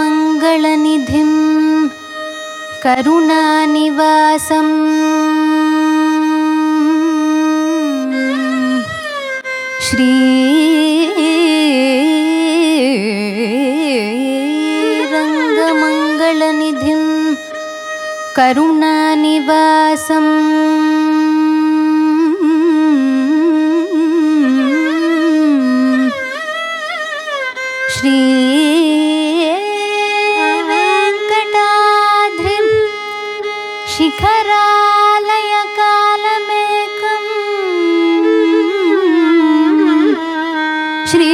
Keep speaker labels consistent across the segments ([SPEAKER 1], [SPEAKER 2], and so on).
[SPEAKER 1] श्रीरङ्गमङ्गलनिधिं करुणानिवासं श्रीरङ्गमङ्गलनिधिं करुणानिवासं श्री वेङ्कटाद्रिं शिखरालयकालमेकं श्री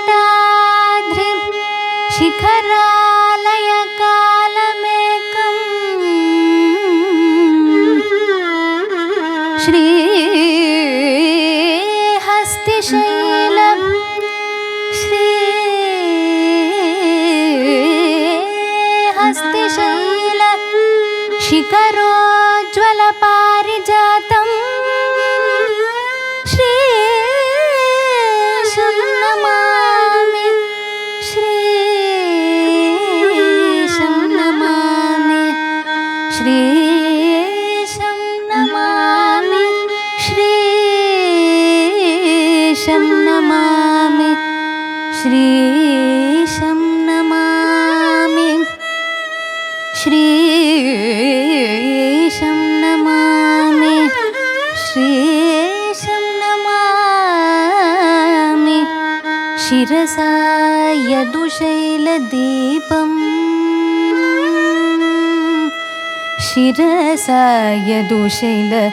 [SPEAKER 1] वेङ्कटाद्रिं शिखरालयकालमेकं श्री हस्तिशैलं श्री हस्तिशैल शिखरोज्ज्वलपारिजातं श्रीशं नमामि श्रीशं नमामि श्रीशं नमामि श्रीशं नमामि श्रीशं नमामि श्रीशं नमामि श्रीशं नमामि शिरसा यदुशैलदीपं शिरसा यदुशैलदीपम्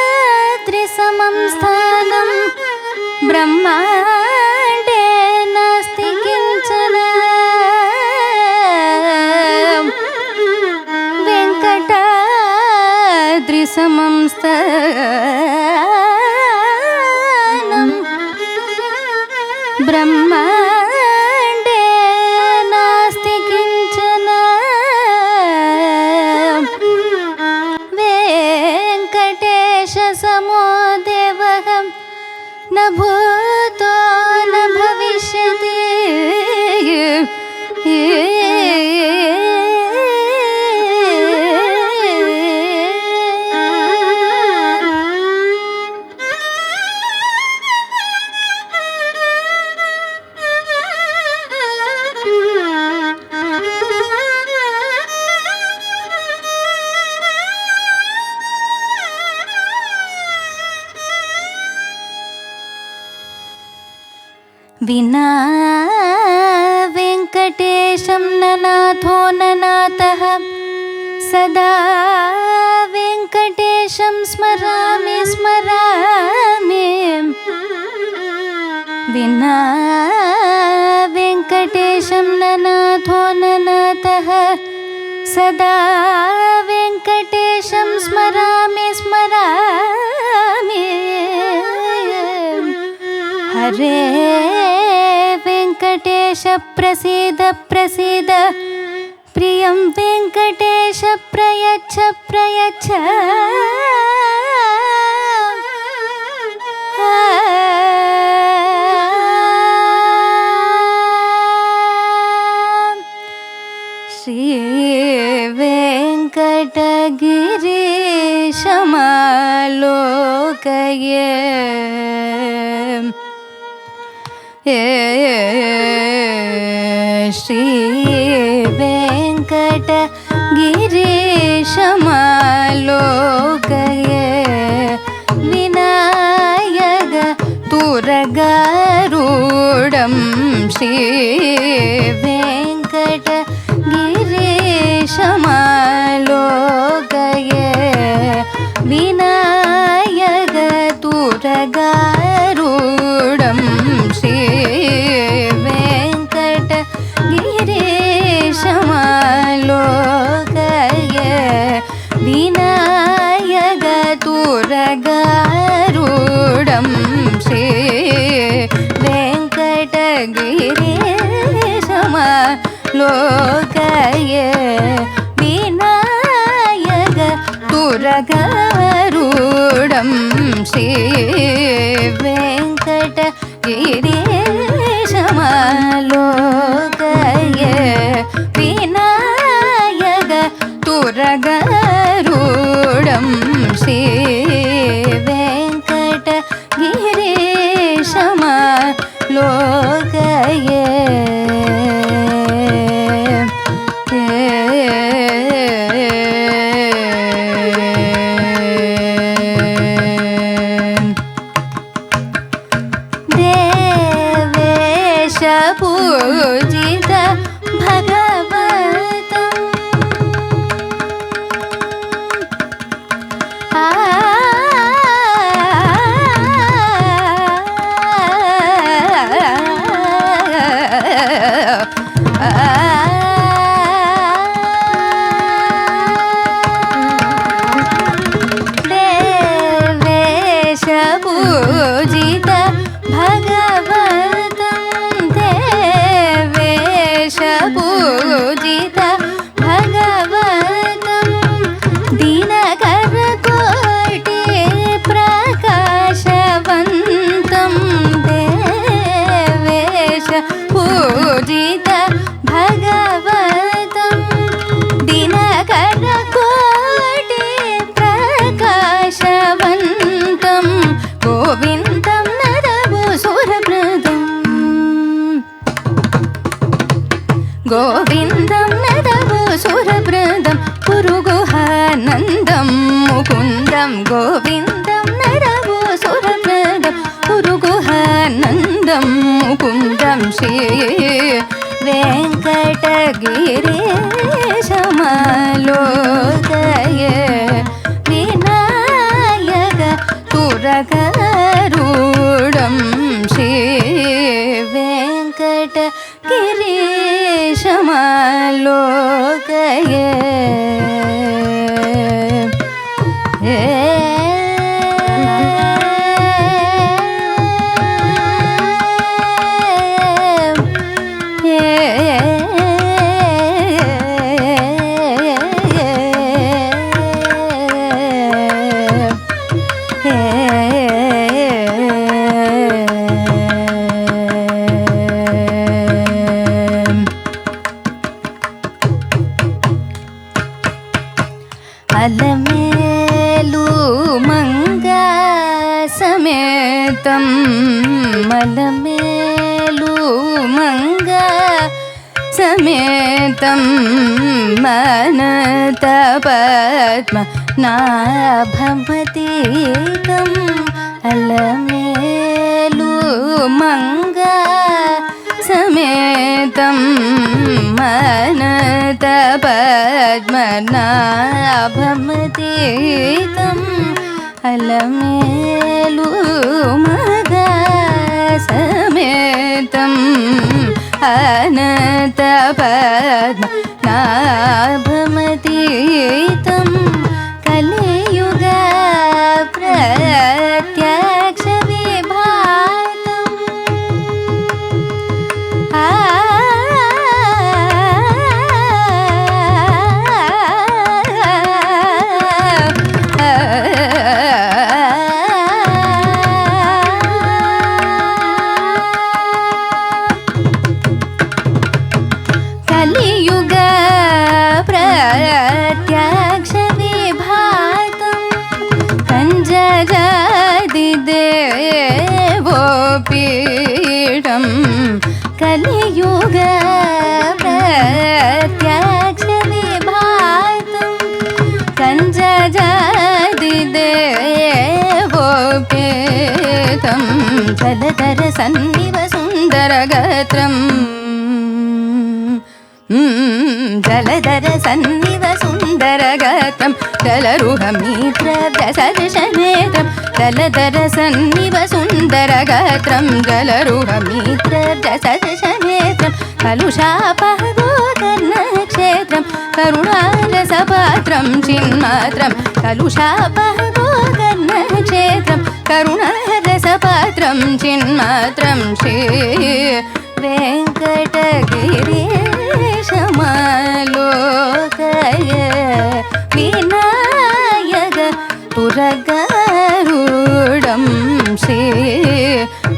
[SPEAKER 1] वेङ्कटाद्रिसमं स्थानं ब्रह्माण्डे नास्ति किञ्चन वेङ्कटाद्रिसमं स्थानं ब्रह्माण्डे नास्ति किञ्चन समो देवः न भूतो न भविष्यति विना वेङ्कटेशं ननाथो ननाथः सदा वेङ्कटेशं स्मरामि स्मरामि विना वेङ्कटेशं ननाथो ननाथः सदा वेङ्कटेशं स्मरामि स्मरामि हरे वेङ्कटेश प्रसीद प्रसीद प्रियं वेङ्कटेश प्रयच्छ प्रयच्छ श्री वेङ्कटगिरीशमालोकये श्री वेङ्कटगिरीशमालोकये विनायक तुरगारूढं श्री वेङ्कटगिरीशमालोकये विनायकतुरगारूढं श्रीवेङ्कटगिरीशमालोकये विनायकतुरगारूढं श्रीवेङ्कटगिरीशमालोकये विनायकतुरगारूढं श्रीवेङ्कटगिरीशमालोकये विनायकतुरगारूढं श्रीवेङ्कटगिरीशमालोकये पूजित भगवतं देवेश पूजित पूजित भगवतं दिनकरकोटि प्रकाशवन्तं देवेश पूजित भगवतं दिनकरकोटि प्रकाशवन्तं गोविन्दं नरभूसुरप्रदम् गोविन्दं नरभूसुरप्रदं पुरुगुहानन्दं मुकुन्दं गोविन्दं नरभूसुरप्रदं पुरुगुहानन्दं मुकुन्दं श्रीवेङ्कटगिरीशमालोकये विनायकतुरगारूढं श्रीवेङ्कटगिरीशमालोकये अलमेलु मंगा समेतं अलमेलु मंगा समेतं मनतपद्म नाभमतीतं अलमेलु मंगा समेतं मनतपद्मनाभमतीतं अलमेलु मगा समेतं अनतपद्मनाभमतीतं कलियुग प्रत्यक्ष पीठं कलियुग प्रत्यक्ष विभातं कंजजादिदेवोपेतं जलधर सन्निव सुन्दरगात्रं जलधर सन्निव सुन्दर गात्रं जलरुहमित्रव्यसदृशनेत्रं जलधर सन्निव सुन्दर गात्रं जलरुहमित्रव्यसदृशनेत्रं कलुषापहगोकर्णक्षेत्रं करुणारसपात्रं चिन्मात्रं कलुषापहगोकर्णक्षेत्रं करुणारसपात्रं चिन्मात्रं Shri वेङ्कटगिरीशमालोकय Vinayak तुरगारूढं Shri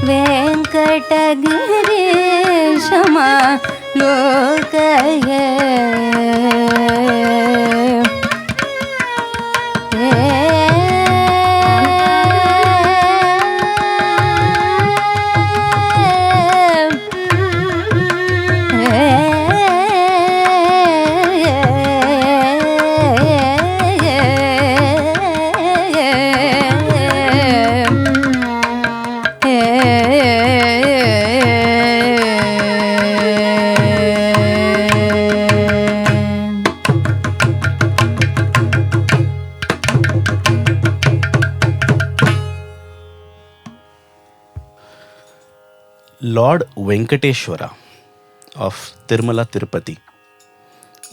[SPEAKER 1] वेङ्कटगिरीशमालोकय
[SPEAKER 2] Lord Venkateshwara of Tirumala Tirupati,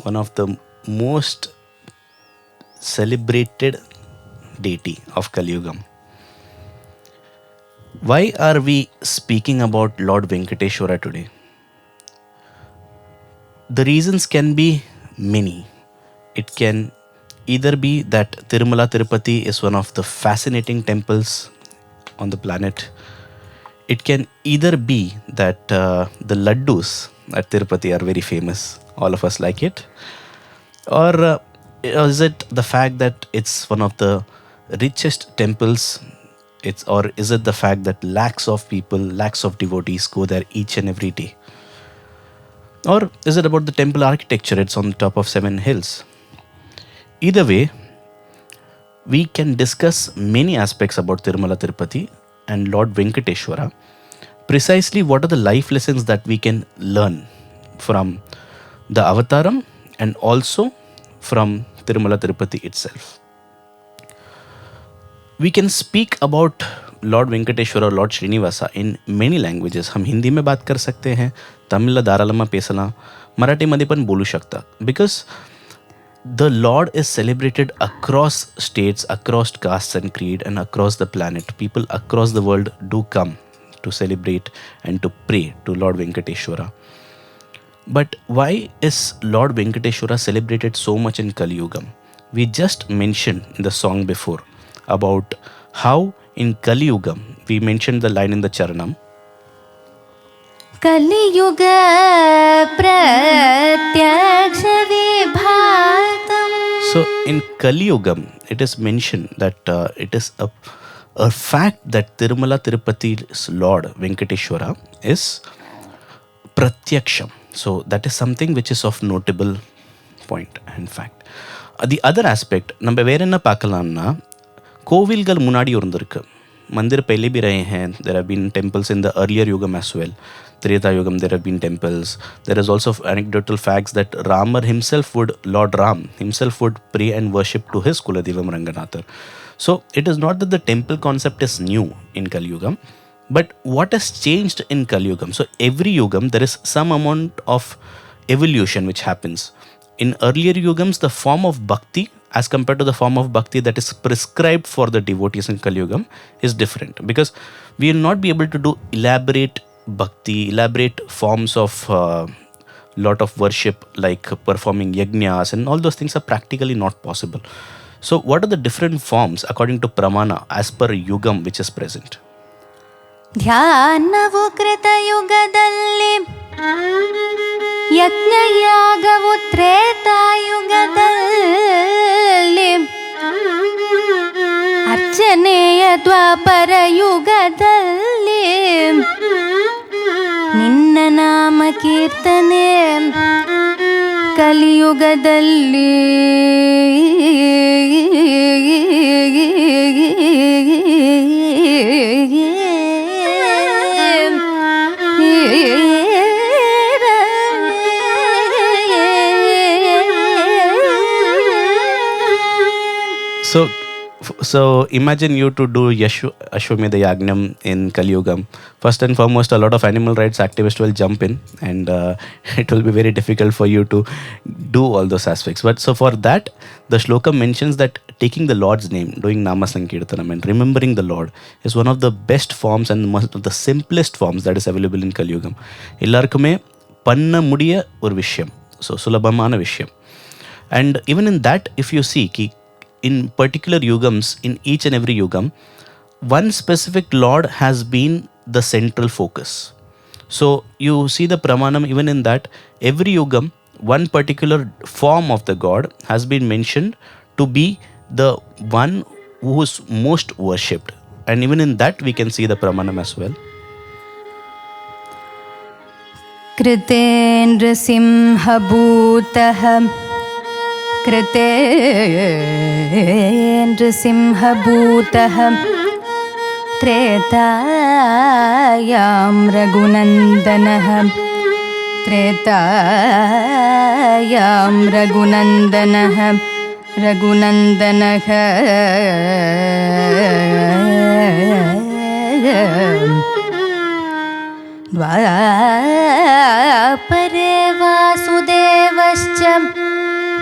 [SPEAKER 2] one of the most celebrated deity of Kali Yugam. Why are we speaking about Lord Venkateshwara today? The reasons can be many. It can either be that Tirumala Tirupati is one of the fascinating temples on the planet. It can either be that the laddus at Tirupati are very famous. All of us like it. Or is it the fact that it's one of the richest temples? Or is it the fact that lakhs of people, lakhs of devotees go there each and every day? Or is it about the temple architecture? It's on the top of 7 hills. Either way, we can discuss many aspects about Tirumala Tirupati and Lord Venkateshwara. Precisely what are the life lessons that we can learn from the Avataram and also from Tirumala Tirupati itself. We can speak about Lord Venkateshwara or Lord Srinivasa in many languages. हम हिंदी में बात कर सकते हैं, तमिल दारालमा पेसला, मराठी मध्ये पण बोलू शकता. Because the Lord is celebrated across states, across castes and creed, and across the planet. People across the world do come to celebrate and to pray to Lord Venkateshwara. But why is Lord Venkateshwara celebrated so much in Kali Yugam? We just mentioned in the song before about how in Kali Yugam, we mentioned the line in the Charanam,
[SPEAKER 1] Kali Yuga Pratyaksha Vibhatam.
[SPEAKER 2] So in Kali Yugam, it is mentioned that it is a fact that Tirumala Tirupati's Lord Venkateshwara is Pratyaksham. So that is something which is of notable point and fact. The other aspect, நம்ம வேற என்ன பார்க்கலாம்னா கோவில்கள் முன்னாடி இருந்திருக்கு, मंदिर पहले भी रहे हैं. There have been temples in the earlier Yugam as well. Treta Yugam, there have been temples. There is also anecdotal facts that Lord Ram himself would pray and worship to his Kuladevam Ranganathar. So it is not that the temple concept is new in Kali Yugam, but what has changed in Kali Yugam? So every Yugam, there is some amount of evolution which happens. In earlier Yugams, the form of bhakti as compared to the form of bhakti that is prescribed for the devotees in Kali Yugam is different, because we will not be able to do elaborate bhakti, elaborate forms of lot of worship like performing yajnas, and all those things are practically not possible. So what are the different forms according to Pramana as per Yugam which is present?
[SPEAKER 1] ಧ್ಯಾನವು ಕೃತಯುಗದಲ್ಲಿ, ಯಜ್ಞಯಾಗವು ತ್ರೇತಾಯುಗದಲ್ಲಿ, ಅರ್ಚನೆಯ ದ್ವಾಪರ ಯುಗದಲ್ಲಿ, ನಿನ್ನ ನಾಮ ಕೀರ್ತನೆ ಕಲಿಯುಗದಲ್ಲಿ.
[SPEAKER 2] So imagine you to do Ashwamedha Yagnam in Kali Yugam. First and foremost, a lot of animal rights activists will jump in, and it will be very difficult for you to do all those aspects. But so for that, the shloka mentions that taking the Lord's name, doing Nama Sankirtanam and remembering the Lord is one of the best forms and one of the simplest forms that is available in Kali Yugam. எல்லாருக்குமே பண்ண முடிய ஒரு விஷயம், so சுலபமான விஷயம். And even in that, if you see, in particular yugams, in each and every yugam, one specific Lord has been the central focus. So you see the pramanam, even in that, every yugam, one particular form of the God has been mentioned to be the one who is most worshipped. And even in that, we can see the pramanam as well.
[SPEAKER 1] कृतेन्द्र सिंहभूतः कृतेन्द्र सिंहभूतः त्रेतायां रघुनन्दनः त्रेतायां रघुनन्दनः रघुनन्दनः द्वापरे वासुदेवश्च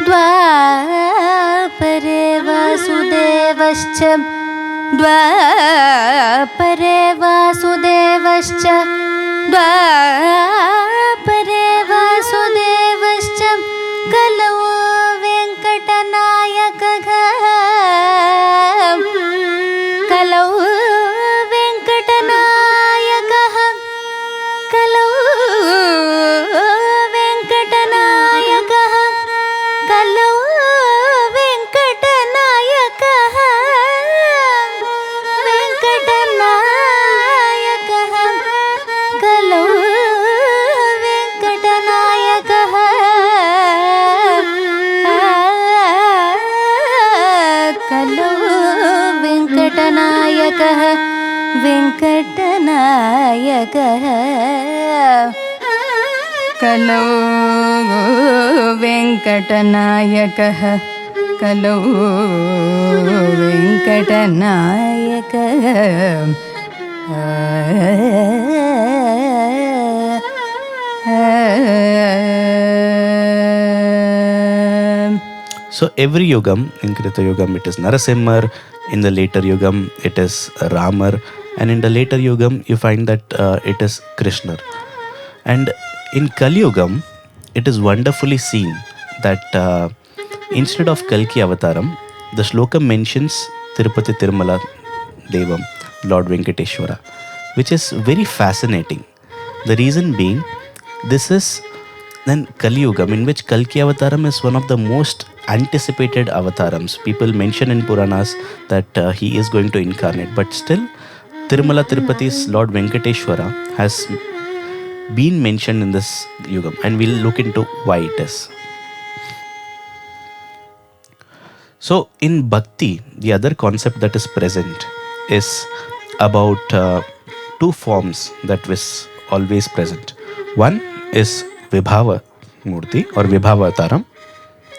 [SPEAKER 1] द्वापरे वासुदेवश्च द्वापरे वासुदेवश्च द्वापरे वासुदेवश्च कलौ वेङ्कटनायकः कलौ वेङ्कटनायकः कलौ वेङ्कटनायकः कलौ वेङ्कटनायकः वेङ्कटनायकः कलौ वेङ्कटनायकः कलौ वेङ्कटनायकः वेङ्कटनायकः कलौ वेङ्कटनायकः कलौ वेङ्कटनायकः.
[SPEAKER 2] So every yugam, in Krita Yugam it is Narasimhar, in the later yugam it is Ramar, and in the later yugam you find that it is Krishna. And in Kali Yugam it is wonderfully seen that instead of Kalki Avataram, the shloka mentions Tirupati Tirumala Devam, Lord Venkateshwara, which is very fascinating. The reason being, this is then Kali Yugam, in which Kalki Avataram is one of the most anticipated avatarams. People mention in Puranas that he is going to incarnate, but still Tirumala Tirupati's Lord Venkateshwara has been mentioned in this yugam, and we'll look into why it is. So in Bhakti, the other concept that is present is about two forms that was always present. One is Vibhava Murti or Vibhava Avataram.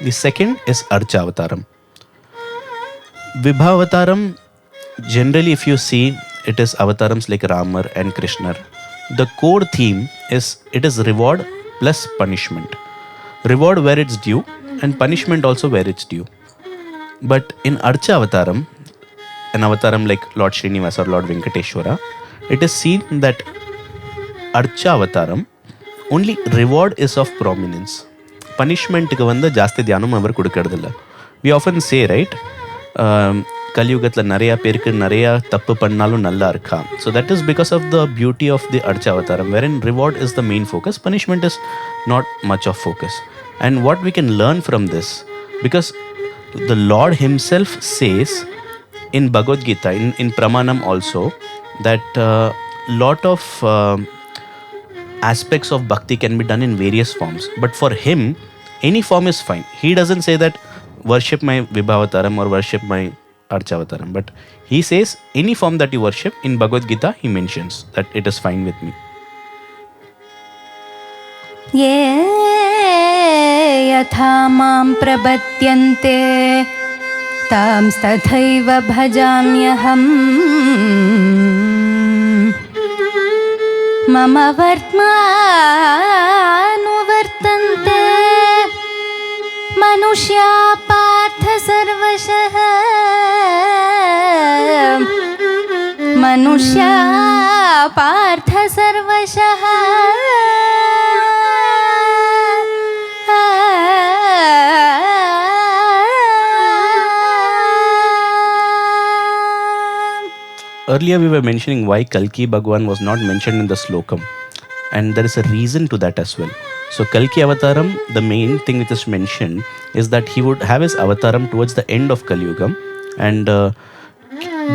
[SPEAKER 2] The second is Archa Avataram. Vibhava Avataram, generally if you see, it is avatarams like Ramar and Krishna. The core theme is it is reward plus punishment. Reward where it's due and punishment also where it's due. But in Archa Avataram, an avataram like Lord Srinivasa or Lord Venkateshwara, it is seen that Archa Avataram, only reward is of prominence. Punishment ku vanda jaasti dhyanam avar kudukradilla. We often say, right, கலியுகத்தில் நிறையா பேருக்கு நிறையா தப்பு பண்ணாலும் நல்லா இருக்கா. So that is because of the beauty of the அர்ச்ச அவதாரம், wherein reward is the main focus, punishment is not much of focus. And what we can learn from this, because the Lord himself says in Bhagavad Gita, in Pramanam also, that lot of aspects of bhakti can be done in various forms. But for him, any form is fine. He doesn't say that worship my Vibhavataram or worship my Archavataram, but he says any form that you worship. In Bhagavad Gita he mentions that it is fine with me.
[SPEAKER 1] ये यथा मां प्रपद्यन्ते तांस्तथैव भजाम्यहम् मम वर्त्मानुवर्तन्ते मनुष्या पार्थ सर्वशः मनुष्या पार्थ सर्वशः
[SPEAKER 2] Earlier we were mentioning why Kalki Bhagwan was not mentioned in the slokam, and there is a reason to that as well. So Kalki Avataram, the main thing which is mentioned is that he would have his Avataram towards the end of Kali Yugam and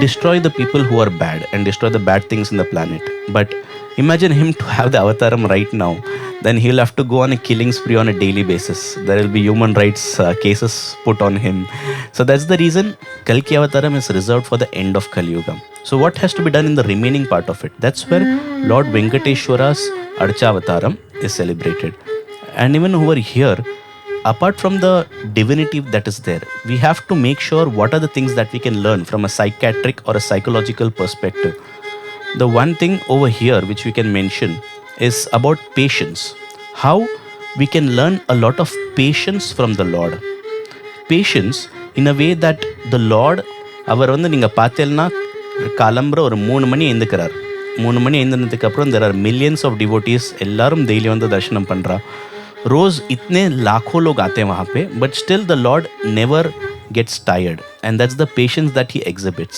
[SPEAKER 2] destroy the people who are bad and destroy the bad things in the planet. But imagine him to have the Avataram right now, then he'll have to go on a killing spree on a daily basis. There will be human rights cases put on him. So that's the reason Kalki Avataram is reserved for the end of Kali Yuga. So what has to be done in the remaining part of it? That's where Lord Venkateshwara's Archa Avataram is celebrated. And even over here, apart from the divinity that is there, we have to make sure what are the things that we can learn from a psychiatric or a psychological perspective. The one thing over here which we can mention is about patience. How we can learn a lot of patience from the Lord. Patience in a way that the Lord, அவர் வந்து நீங்கள் பார்த்தேன்னா காலம்புற ஒரு 3 மணி எழுந்துக்கிறார். 3 மணி எழுந்ததுக்கு அப்புறம் there are millions of devotees எல்லாரும் daily வந்து தரிசனம் பண்ணுறா. रोज इतने लाखों लोग आते हैं वहाँ पे, but still the Lord never gets tired, and that's the patience that he exhibits.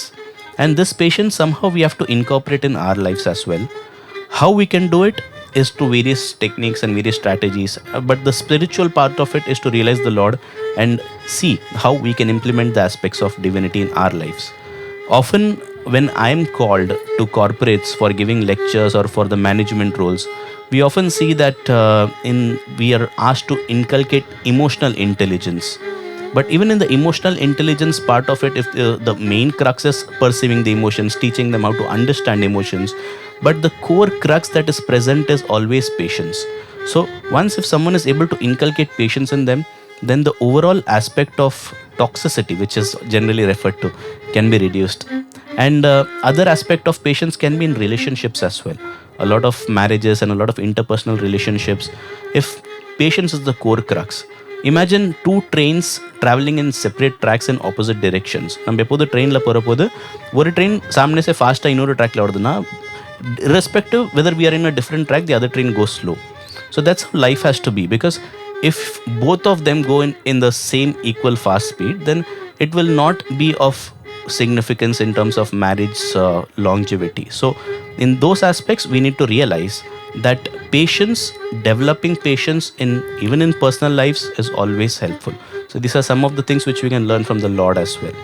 [SPEAKER 2] And this patience somehow we have to incorporate in our lives as well. How we can do it is through various techniques and various strategies, but the spiritual part of it is to realize the Lord and see how we can implement the aspects of divinity in our lives. Often when I am called to corporates for giving lectures or for the management roles, we often see that we are asked to inculcate emotional intelligence. But even in the emotional intelligence part of it, if the main crux is perceiving the emotions, teaching them how to understand emotions, but the core crux that is present is always patience. So once if someone is able to inculcate patience in them, then the overall aspect of toxicity, which is generally referred to, can be reduced. And other aspect of patience can be in relationships as well. A lot of marriages and a lot of interpersonal relationships, if patience is the core crux. Imagine 2 trains traveling in separate tracks in opposite directions. நம்ம எப்போது ட்ரெயினில் போகிறப்போது ஒரு train சாமனே से ஃபாஸ்ட்டாக இன்னொரு ட்ராக்ல வருதுன்னா, irrespective whether we are in a different track, the other train goes slow. So that's how life has to be, because if both of them go in the same equal fast speed, then it will not be of significance in terms of marriage longevity. So in those aspects we need to realize that patience, developing patience even in personal lives is always helpful. So these are some of the things which we can learn from the Lord as well.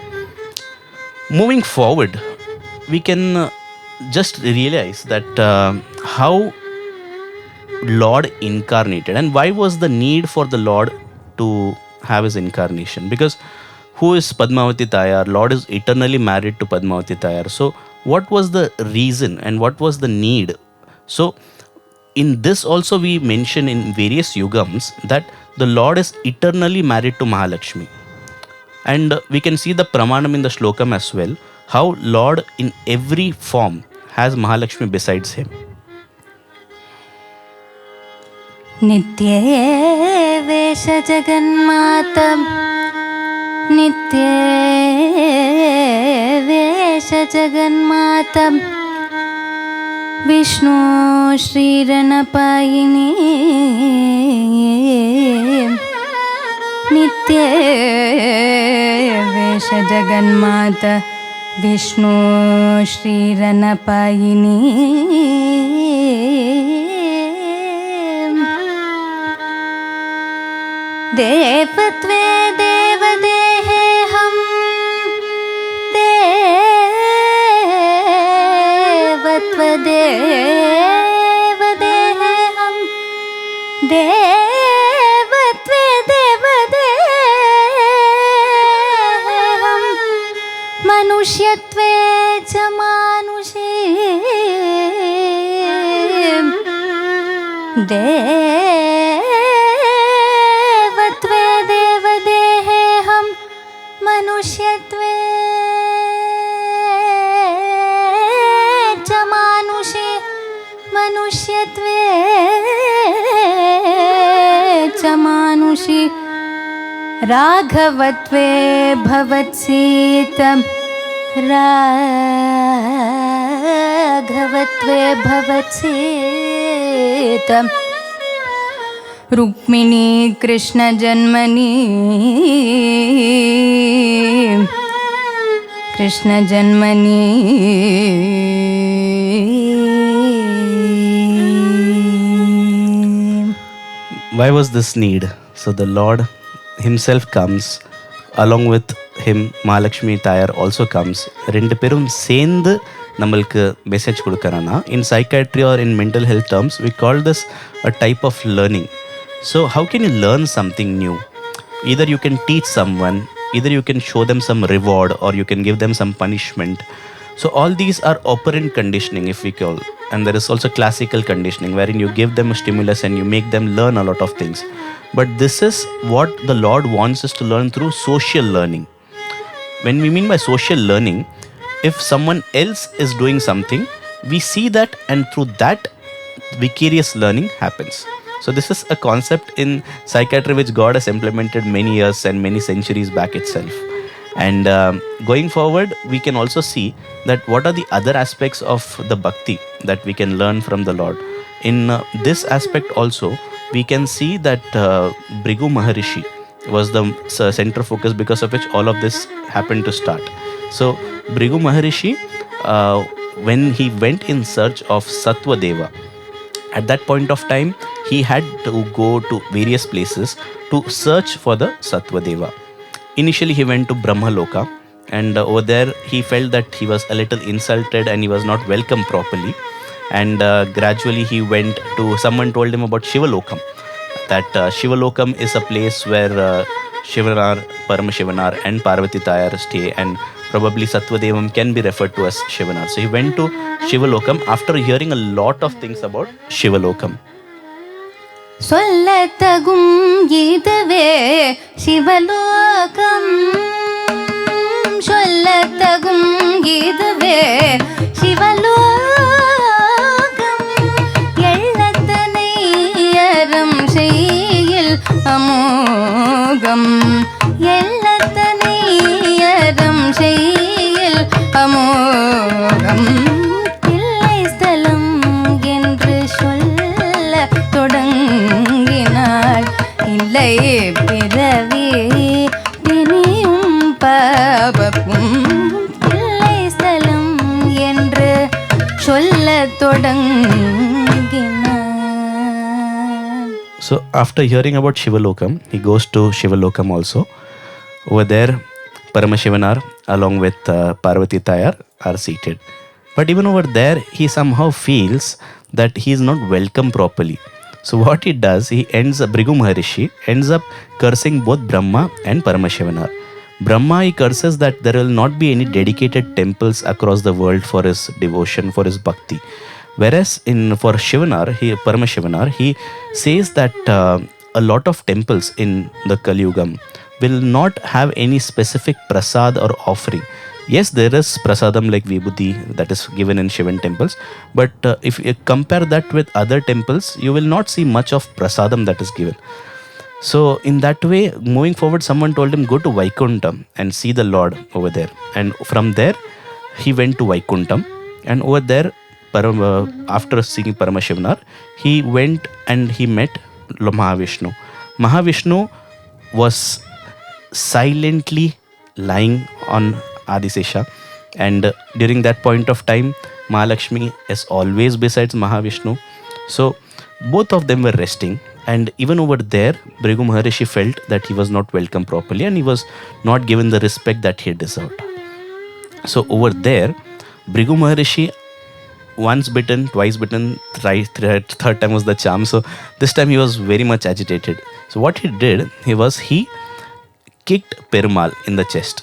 [SPEAKER 2] Moving forward, we can just realize that how Lord incarnated and why was the need for the Lord to have his incarnation. Because who is Padmavati Tayar? Lord is eternally married to Padmavati Tayar. So what was the reason and what was the need? So in this also we mention in various yugams that the Lord is eternally married to Mahalakshmi. And we can see the pramanam in the shlokam as well, how Lord in every form has Mahalakshmi besides him.
[SPEAKER 1] नित्ये वेश जगन्मातं नित्ये वेश जगन्मातं विष्णु श्रीरणपायिनी नित्ये वेश जगन्माता विष्णु श्रीरणपायिनी देवत्वे देवदेहे हम देवत्वे देवदेहे हम देवत्वे देवदेहे हम मनुष्यत्वे च मानुषे मनुष्यत्वे च मानुषे मनुष्यत्वे च मानुषि राघवत्वे भवत्सीतं राघवत्वे भवत्सीतं रुक्मिणी कृष्ण जन्मनि कृष्ण जन्मनि
[SPEAKER 2] Why was this need? So the Lord himself comes, along with him Mahalakshmi Iyer also comes. ரெண்டு பேரும் சேர்ந்து நம்மளுக்கு message கொடுக்குறான்னா, in psychiatry or in mental health terms we call this a type of learning. So how can you learn something new? Either you can teach someone, either you can show them some reward, or you can give them some punishment. So all these are operant conditioning, if we call. And there is also classical conditioning, wherein you give them a stimulus and you make them learn a lot of things. But this is what the Lord wants us to learn through social learning. When we mean by social learning, if someone else is doing something, we see that, and through that vicarious learning happens. So this is a concept in psychiatry which God has implemented many years and many centuries back itself. And going forward, we can also see that what are the other aspects of the bhakti that we can learn from the Lord. In this aspect also, we can see that Bhrigu Maharishi was the center focus, because of which all of this happened to start. So Bhrigu Maharishi, when he went in search of Sattva Deva, at that point of time, he had to go to various places to search for the Sattva Deva. Initially, he went to Brahma Loka, and over there, he felt that he was a little insulted and he was not welcomed properly. And gradually, he went to, someone told him about Shivalokam, that Shivalokam is a place where Shivanar, Paramashivanar and Parvati Iyer stay, and probably Sattvadevam can be referred to as Shivanar. So he went to Shivalokam after hearing a lot of things about Shivalokam.
[SPEAKER 1] சொல்லத்தகும் இதுவே சிவலோகம் சொல்லத்தகும் இதுவே சிவலோகம் எள்ளத்தனை அறம் செய்யில் அமோகம் எள்ளத்தனை அறம் செய்யில் அமோகம் இல்லை ஸ்தலம் என்று சொல்ல தொடங்கினாள் இல்லை பிறவி பிணியும் பாவப்பும் இல்லை ஸ்தலம் என்று சொல்ல தொடங்கினாள்.
[SPEAKER 2] So after hearing about Shivalokam, he goes to Shivalokam also. Over there, Paramashivanar along with Parvati Iyer are seated. But even over there, he somehow feels that he is not welcome properly. So what he does, Bhrigu Maharishi ends up cursing both Brahma and Paramashivanar. Brahma, he curses that there will not be any dedicated temples across the world for his devotion, for his bhakti. Whereas for Paramashivanar, he says that a lot of temples in the Kali Yugam will not have any specific prasad or offering. Yes, there is prasadam like Vibhuti that is given in Shivan temples, but if you compare that with other temples, you will not see much of prasadam that is given. So in that way, moving forward, someone told him, go to Vaikuntham and see the Lord over there. And from there, he went to Vaikuntham, and over there, after seeing Paramashivanar, he went and he met Mahavishnu. Mahavishnu was silently lying on Adisesha, and during that point of time, Mahalakshmi is always besides Mahavishnu. So both of them were resting, and even over there, Bhrigu Maharishi felt that he was not welcome properly and he was not given the respect that he deserved. So over there, Bhrigu Maharishi, once bitten, twice bitten, third time was the charm. So this time he was very much agitated. So what he did, he kicked Perumal in the chest.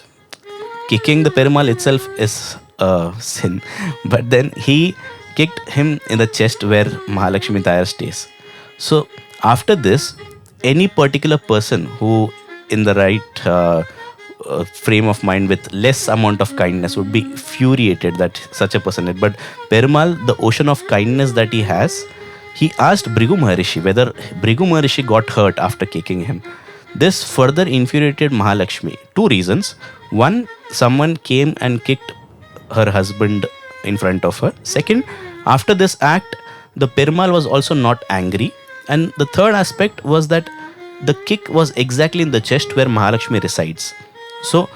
[SPEAKER 2] Kicking the Perumal itself is a sin, but then he kicked him in the chest where Mahalakshmi Iyer stays. So after this, any particular person who in the right frame of mind with less amount of kindness would be furiated that such a person is. But Perumal, the ocean of kindness that he has, he asked Bhrigu Maharishi whether Bhrigu Maharishi got hurt after kicking him. This further infuriated Mahalakshmi. Two reasons. One, someone came and kicked her husband in front of her. Second, after this act, the Perumal was also not angry. And the third aspect was that the kick was exactly in the chest where Mahalakshmi resides. So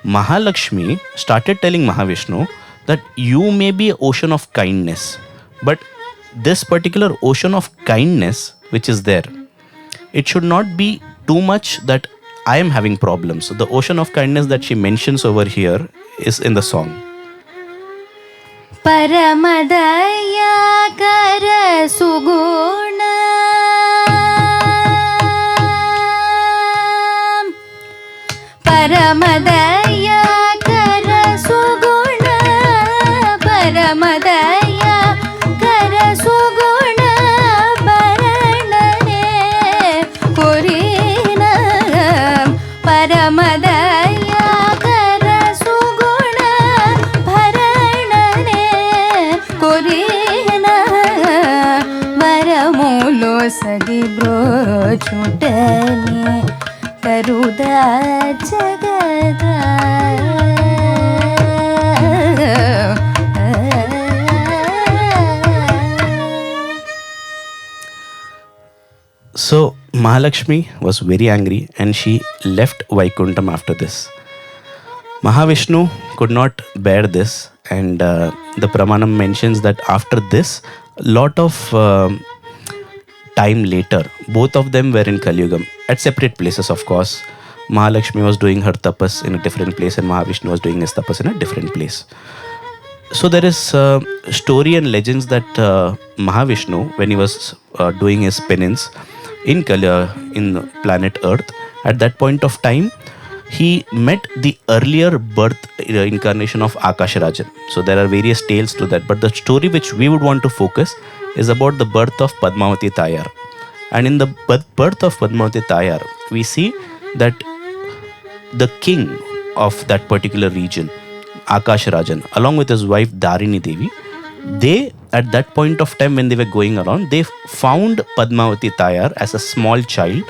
[SPEAKER 2] Mahalakshmi started telling Mahavishnu that you may be an ocean of kindness, but this particular ocean of kindness which is there, it should not be too much that I am having problems. So the ocean of kindness that she mentions over here is in the song.
[SPEAKER 1] Paramadaya kara suguna Paramadaya kara suguna Paramadaya kara suguna Paranane Kurina Paramadaya kara suguna Paranane Kurina Varamulo Sadibro Chutani Karuda Jagada.
[SPEAKER 2] So Mahalakshmi was very angry and she left Vaikuntham after this. Mahavishnu could not bear this, and the Pramanam mentions that after this, lot of time later, both of them were in Kaliyugam at separate places, of course. Mahalakshmi was doing her tapas in a different place and Mahavishnu was doing his tapas in a different place. So there is story and legends that Mahavishnu, when he was doing his penance in planet Earth, at that point of time, he met the earlier birth incarnation of Akasharajan. So there are various tales to that, but the story which we would want to focus is about the birth of Padmavati Tayar. And in the birth of Padmavati Tayar, we see that the king of that particular region, Akasharajan, along with his wife Dharini Devi, they at that point of time when they were going around, they found Padmavati Tayar as a small child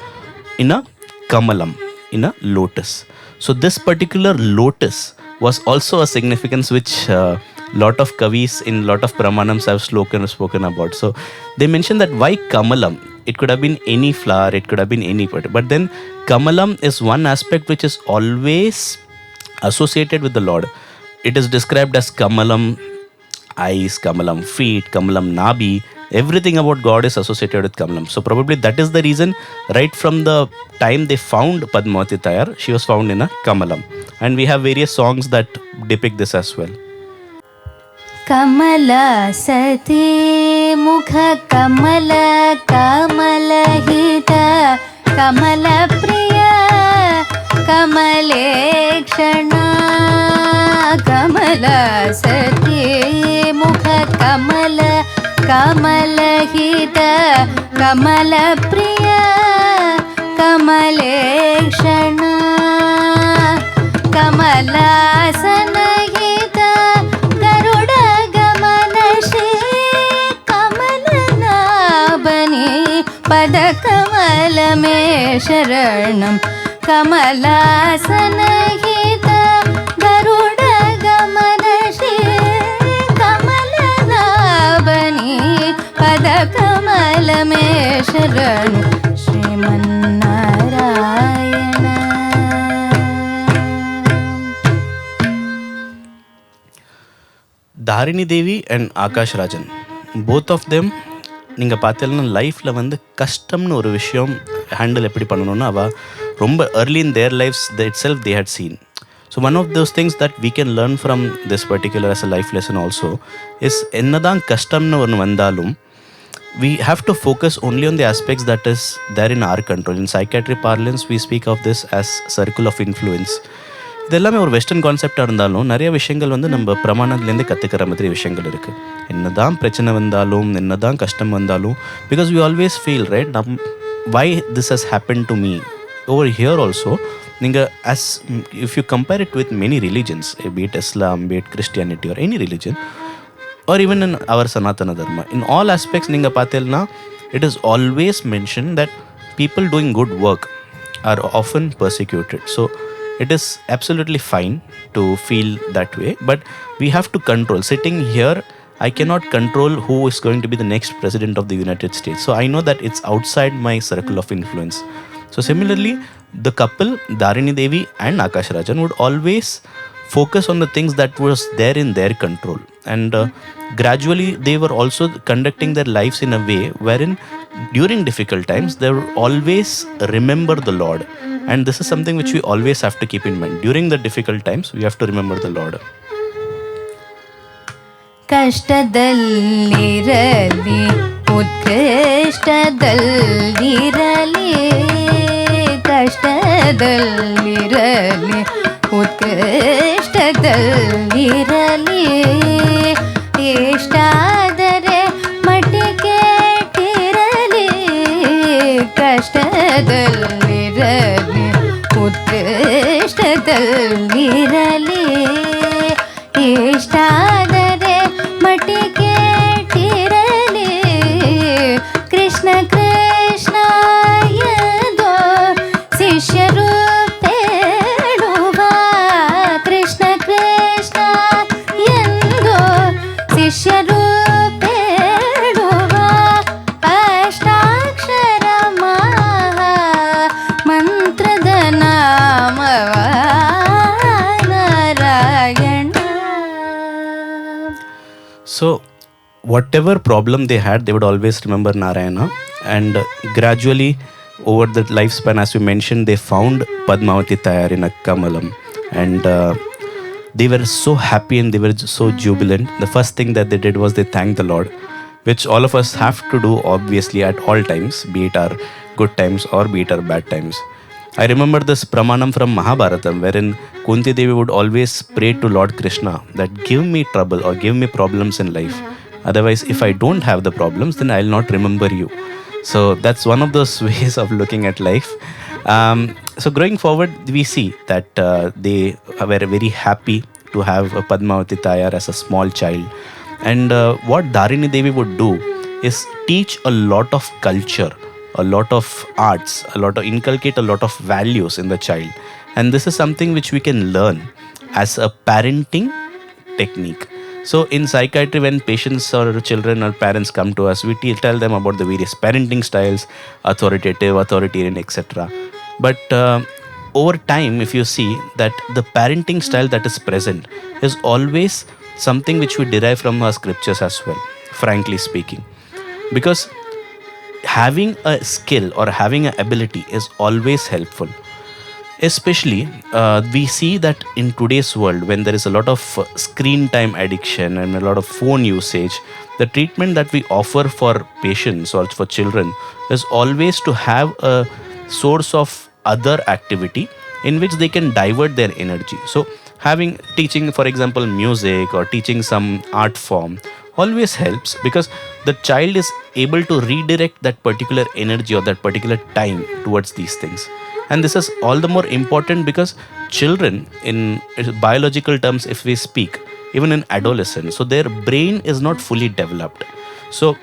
[SPEAKER 2] in a kamalam, in a lotus. So this particular lotus was also a significance which lot of kavis in lot of pramanams have spoken about. So they mentioned that why kamalam? It could have been any flower, it could have been any part. But then kamalam is one aspect which is always associated with the Lord. It is described as kamalam eyes, kamalam feet, kamalam nabi. Everything about God is associated with kamalam. So probably that is the reason right from the time they found Padmavati Tayar, she was found in a kamalam. And we have various songs that depict this as well.
[SPEAKER 1] Kamala sati mukha kamala kamala hita kamala priya kamale kshana kamala sati mukha kamala kamala hita kamala priya kamale kshana kamala sanahita पदकमलमे शरणं कमलासनहित गरुडगमनश्री कमलनाभनि पदकमलमे शरणं Sriman Narayana.
[SPEAKER 2] Dharini Devi and Akash Rajan, both of them நீங்கள் பார்த்தீங்கன்னா லைஃப்பில் வந்து கஷ்டம்னு ஒரு விஷயம் handle எப்படி பண்ணணும்னு அவள் ரொம்ப early in their lives itself they had seen. So one of those things that we can learn from this particular as a life lesson also is என்னதான் கஷ்டம்னு ஒன்று வந்தாலும் we have to focus only on the aspects that is there in our control. In psychiatry parlance we speak of this as circle of influence. இது எல்லாமே ஒரு western கான்செப்டாக இருந்தாலும் நிறைய விஷயங்கள் வந்து நம்ம பிரமாணத்துலேருந்து கற்றுக்கிற மாதிரி விஷயங்கள் இருக்குது. என்ன தான் பிரச்சனை வந்தாலும் என்ன தான் கஷ்டம் வந்தாலும் because we always feel right why this has happened to me. Over here also as if you compare it with many religions, be it Islam, be it Christianity or any religion, or even in our Sanatana Dharma, in all aspects, it is always mentioned that people doing good work are often persecuted. So it is absolutely fine to feel that way, but we have to control. Sitting here, I cannot control who is going to be the next president of the United States. So I know that it's outside my circle of influence. So similarly, the couple, Dharini Devi and Akash Rajan, would always focus on the things that was there in their control. And gradually, they were also conducting their lives in a way wherein during difficult times, they would always remember the Lord. And this is something which we always have to keep in mind. During the difficult times, we have to remember the Lord.
[SPEAKER 1] ಕಷ್ಟದಲ್ಲಿರಲಿ ಉತ್ಕೃಷ್ಟದಲ್ಲಿರಲಿ ಕಷ್ಟದಲ್ಲಿರಲಿ ಉತ್ಕೃಷ್ಟದಲ್ಲಿರಲಿ ಎಷ್ಟಾದರೆ ಮಟ್ಟಿಗೆಟ್ಟಿರಲಿ ಕಷ್ಟದಲ್ಲಿರಲಿ ಉತ್ಕೃಷ್ಟದಲ್ಲಿರಲಿ ಎಷ್ಟಾದರೆ ಮಟ್ಟಿಗೆಟ್ಟಿರಲಿ ಕೃಷ್ಣ ಕೃಷ್ಣ ಎಂದೋ ಶಿಷ್ಯರು ಬೇಡುವ ಕೃಷ್ಣ ಕೃಷ್ಣ ಎಂದೋ ಶಿಷ್ಯರು ಬೇಡುವ ಅಷ್ಟಾಕ್ಷರ ಮಹಾ ಮಂತ್ರದ ನಾಮವ
[SPEAKER 2] So, whatever problem they had, they would always remember Narayana. And gradually, over the lifespan, as we mentioned, they found Padmavati Tayar in a Kamalam. And they were so happy and they were so jubilant. The first thing that they did was they thanked the Lord, which all of us have to do, obviously, at all times, be it our good times or be it our bad times. I remember this Pramanam from Mahabharatam, wherein Kunti Devi would always pray to Lord Krishna that give me trouble or give me problems in life. Otherwise, if I don't have the problems, then I'll not remember you. So that's one of those ways of looking at life. So growing forward, we see that they were very happy to have a Padmavati Tayar as a small child. And what Dharini Devi would do is teach a lot of culture, a lot of arts, inculcate a lot of values in the child. And this is something which we can learn as a parenting technique. So in psychiatry, when patients or children or parents come to us, we tell them about the various parenting styles, authoritative, authoritarian, etc. But over time, if you see that the parenting style that is present is always something which we derive from our scriptures as well, frankly speaking. Because having a skill or having an ability is always helpful. Especially, we see that in today's world, when there is a lot of screen time addiction and a lot of phone usage, the treatment that we offer for patients or for children is always to have a source of other activity in which they can divert their energy. So, teaching, for example, music or teaching some art form always helps, because the child is able to redirect that particular energy or that particular time towards these things. And this is all the more important because children, in biological terms, if we speak, even in adolescence, so their brain is not fully developed. So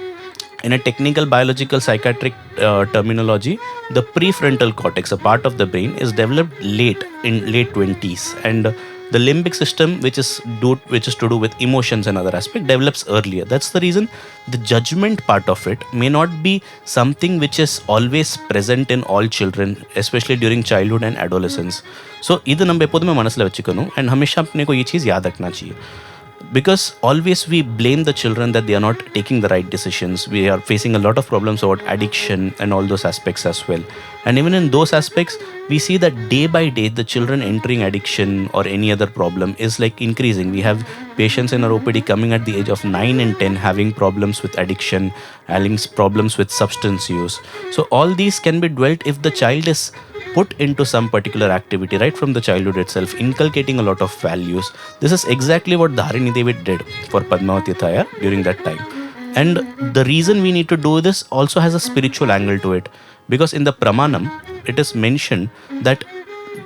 [SPEAKER 2] in a technical biological psychiatric terminology, the prefrontal cortex, a part of the brain, is developed in late 20s, and the limbic system, which is to do with emotions and other aspect, develops earlier. That's the reason the judgment part of it may not be something which is always present in all children, especially during childhood and adolescence. So idu nam eppodume manasla vechikonu, and hamesha apne ko ye cheez yaad rakhna chahiye. Because always we blame the children that they are not taking the right decisions. We are facing a lot of problems about addiction and all those aspects as well. And even in those aspects, we see that day by day, the children entering addiction or any other problem is like increasing. We have patients in our OPD coming at the age of 9 and 10 having problems with addiction, having problems with substance use. So all these can be dwelt if the child is put into some particular activity right from the childhood itself, inculcating a lot of values. This is exactly what Dharini Devi did for Padmavati Tayar during that time. And the reason we need to do this also has a spiritual angle to it, because in the Pramanam, it is mentioned that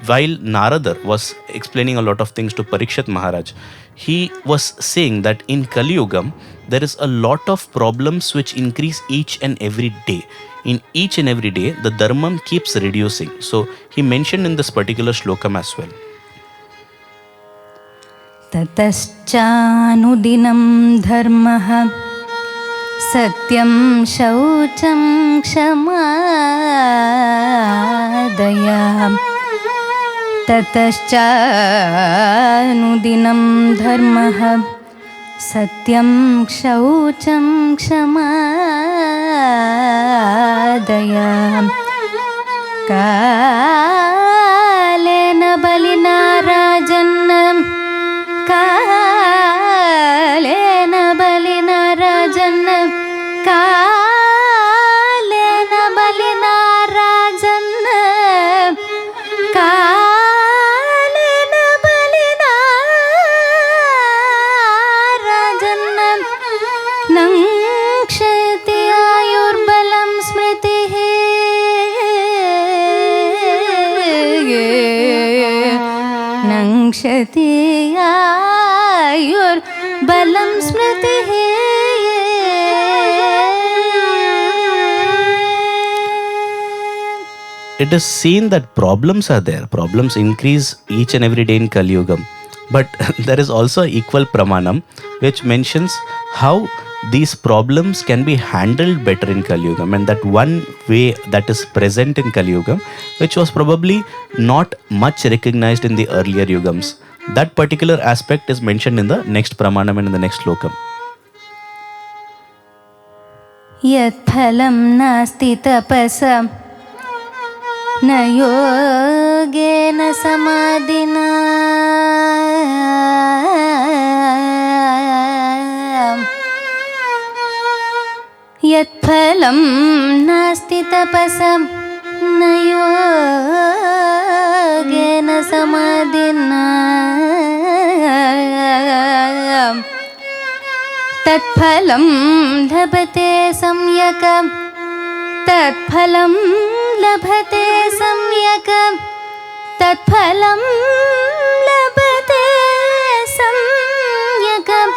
[SPEAKER 2] while Narada was explaining a lot of things to Parikshit Maharaj, he was saying that in Kali Yugam, there is a lot of problems which increase each and every day. In each and every day, the dharmam keeps reducing. So he mentioned in this particular shlokam as well.
[SPEAKER 1] Tatascanudinam dharmah satyam shaucham kshamadaya. Tatascanudinam dharmah satyam shaucham kshamadaya. Kalena balina rajannam Kalena balina rajanna Kalena balina rajanna Kalena balina rajanna Nangshati ayurbalam smritihi Nangshati ayur balam smritihi.
[SPEAKER 2] It is seen that problems are there. Problems increase each and every day in Kali Yugam. But there is also equal pramanam which mentions how these problems can be handled better in Kali Yugam, and that one way that is present in Kali Yugam, which was probably not much recognized in the earlier Yugams. That particular aspect is mentioned in the next pramanam and in the next slokam.
[SPEAKER 1] Yat phalam nasti tapasam na yogena samadhina Yat phalam nasti tapasam na yogena samadhina Tat phalam labhate samyakam Tat phalam labhate samyakam Tat phalam labhate samyakam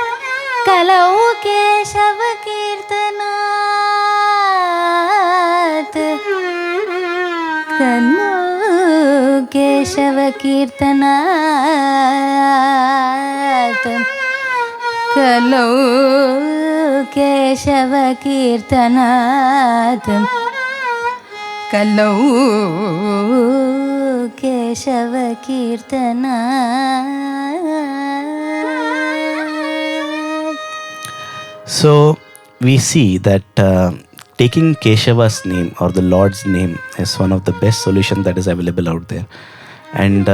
[SPEAKER 1] Kalau keshava kirtanat Kalau keshava kirtanat Kalau keshava kirtanat Kalau keshava kirtanat.
[SPEAKER 2] So we see that taking Keshava's name or the Lord's name is one of the best solutions that is available out there. And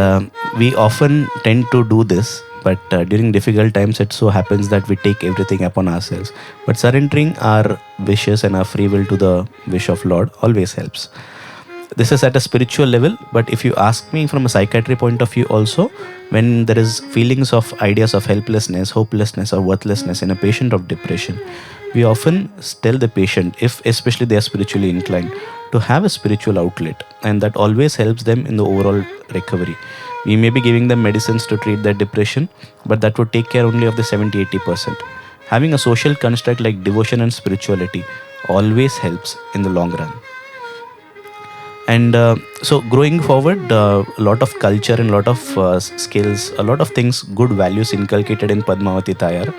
[SPEAKER 2] we often tend to do this, but during difficult times it so happens that we take everything upon ourselves. But surrendering our wishes and our free will to the wish of Lord always helps. This is at a spiritual level, but if you ask me from a psychiatry point of view also, when there is feelings of ideas of helplessness, hopelessness or worthlessness in a patient of depression, we often tell the patient, if especially they are spiritually inclined, to have a spiritual outlet, and that always helps them in the overall recovery. We may be giving them medicines to treat their depression, but that would take care only of the 70-80%. Having a social construct like devotion and spirituality always helps in the long run. And so growing forward, a lot of culture and a lot of skills, a lot of things, good values inculcated in Padmavati Tayar.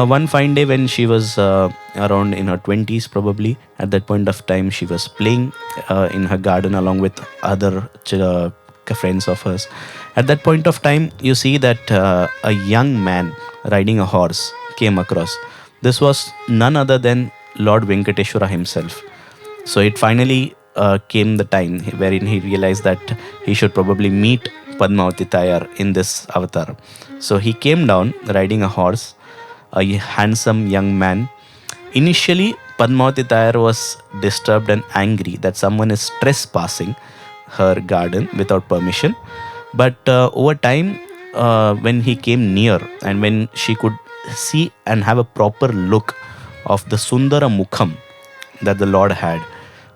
[SPEAKER 2] One fine day when she was around in her 20s probably, at that point of time she was playing in her garden along with other friends of hers. At that point of time, you see that a young man riding a horse came across. This was none other than Lord Venkateshwara himself. So it finally came the time wherein he realized that he should probably meet Padmavati Tayar in this avatar. So he came down riding a horse, a handsome young man. Initially, Padmavati Tayar was disturbed and angry that someone is trespassing her garden without permission. But over time, when he came near and when she could see and have a proper look of the Sundara Mukham that the Lord had,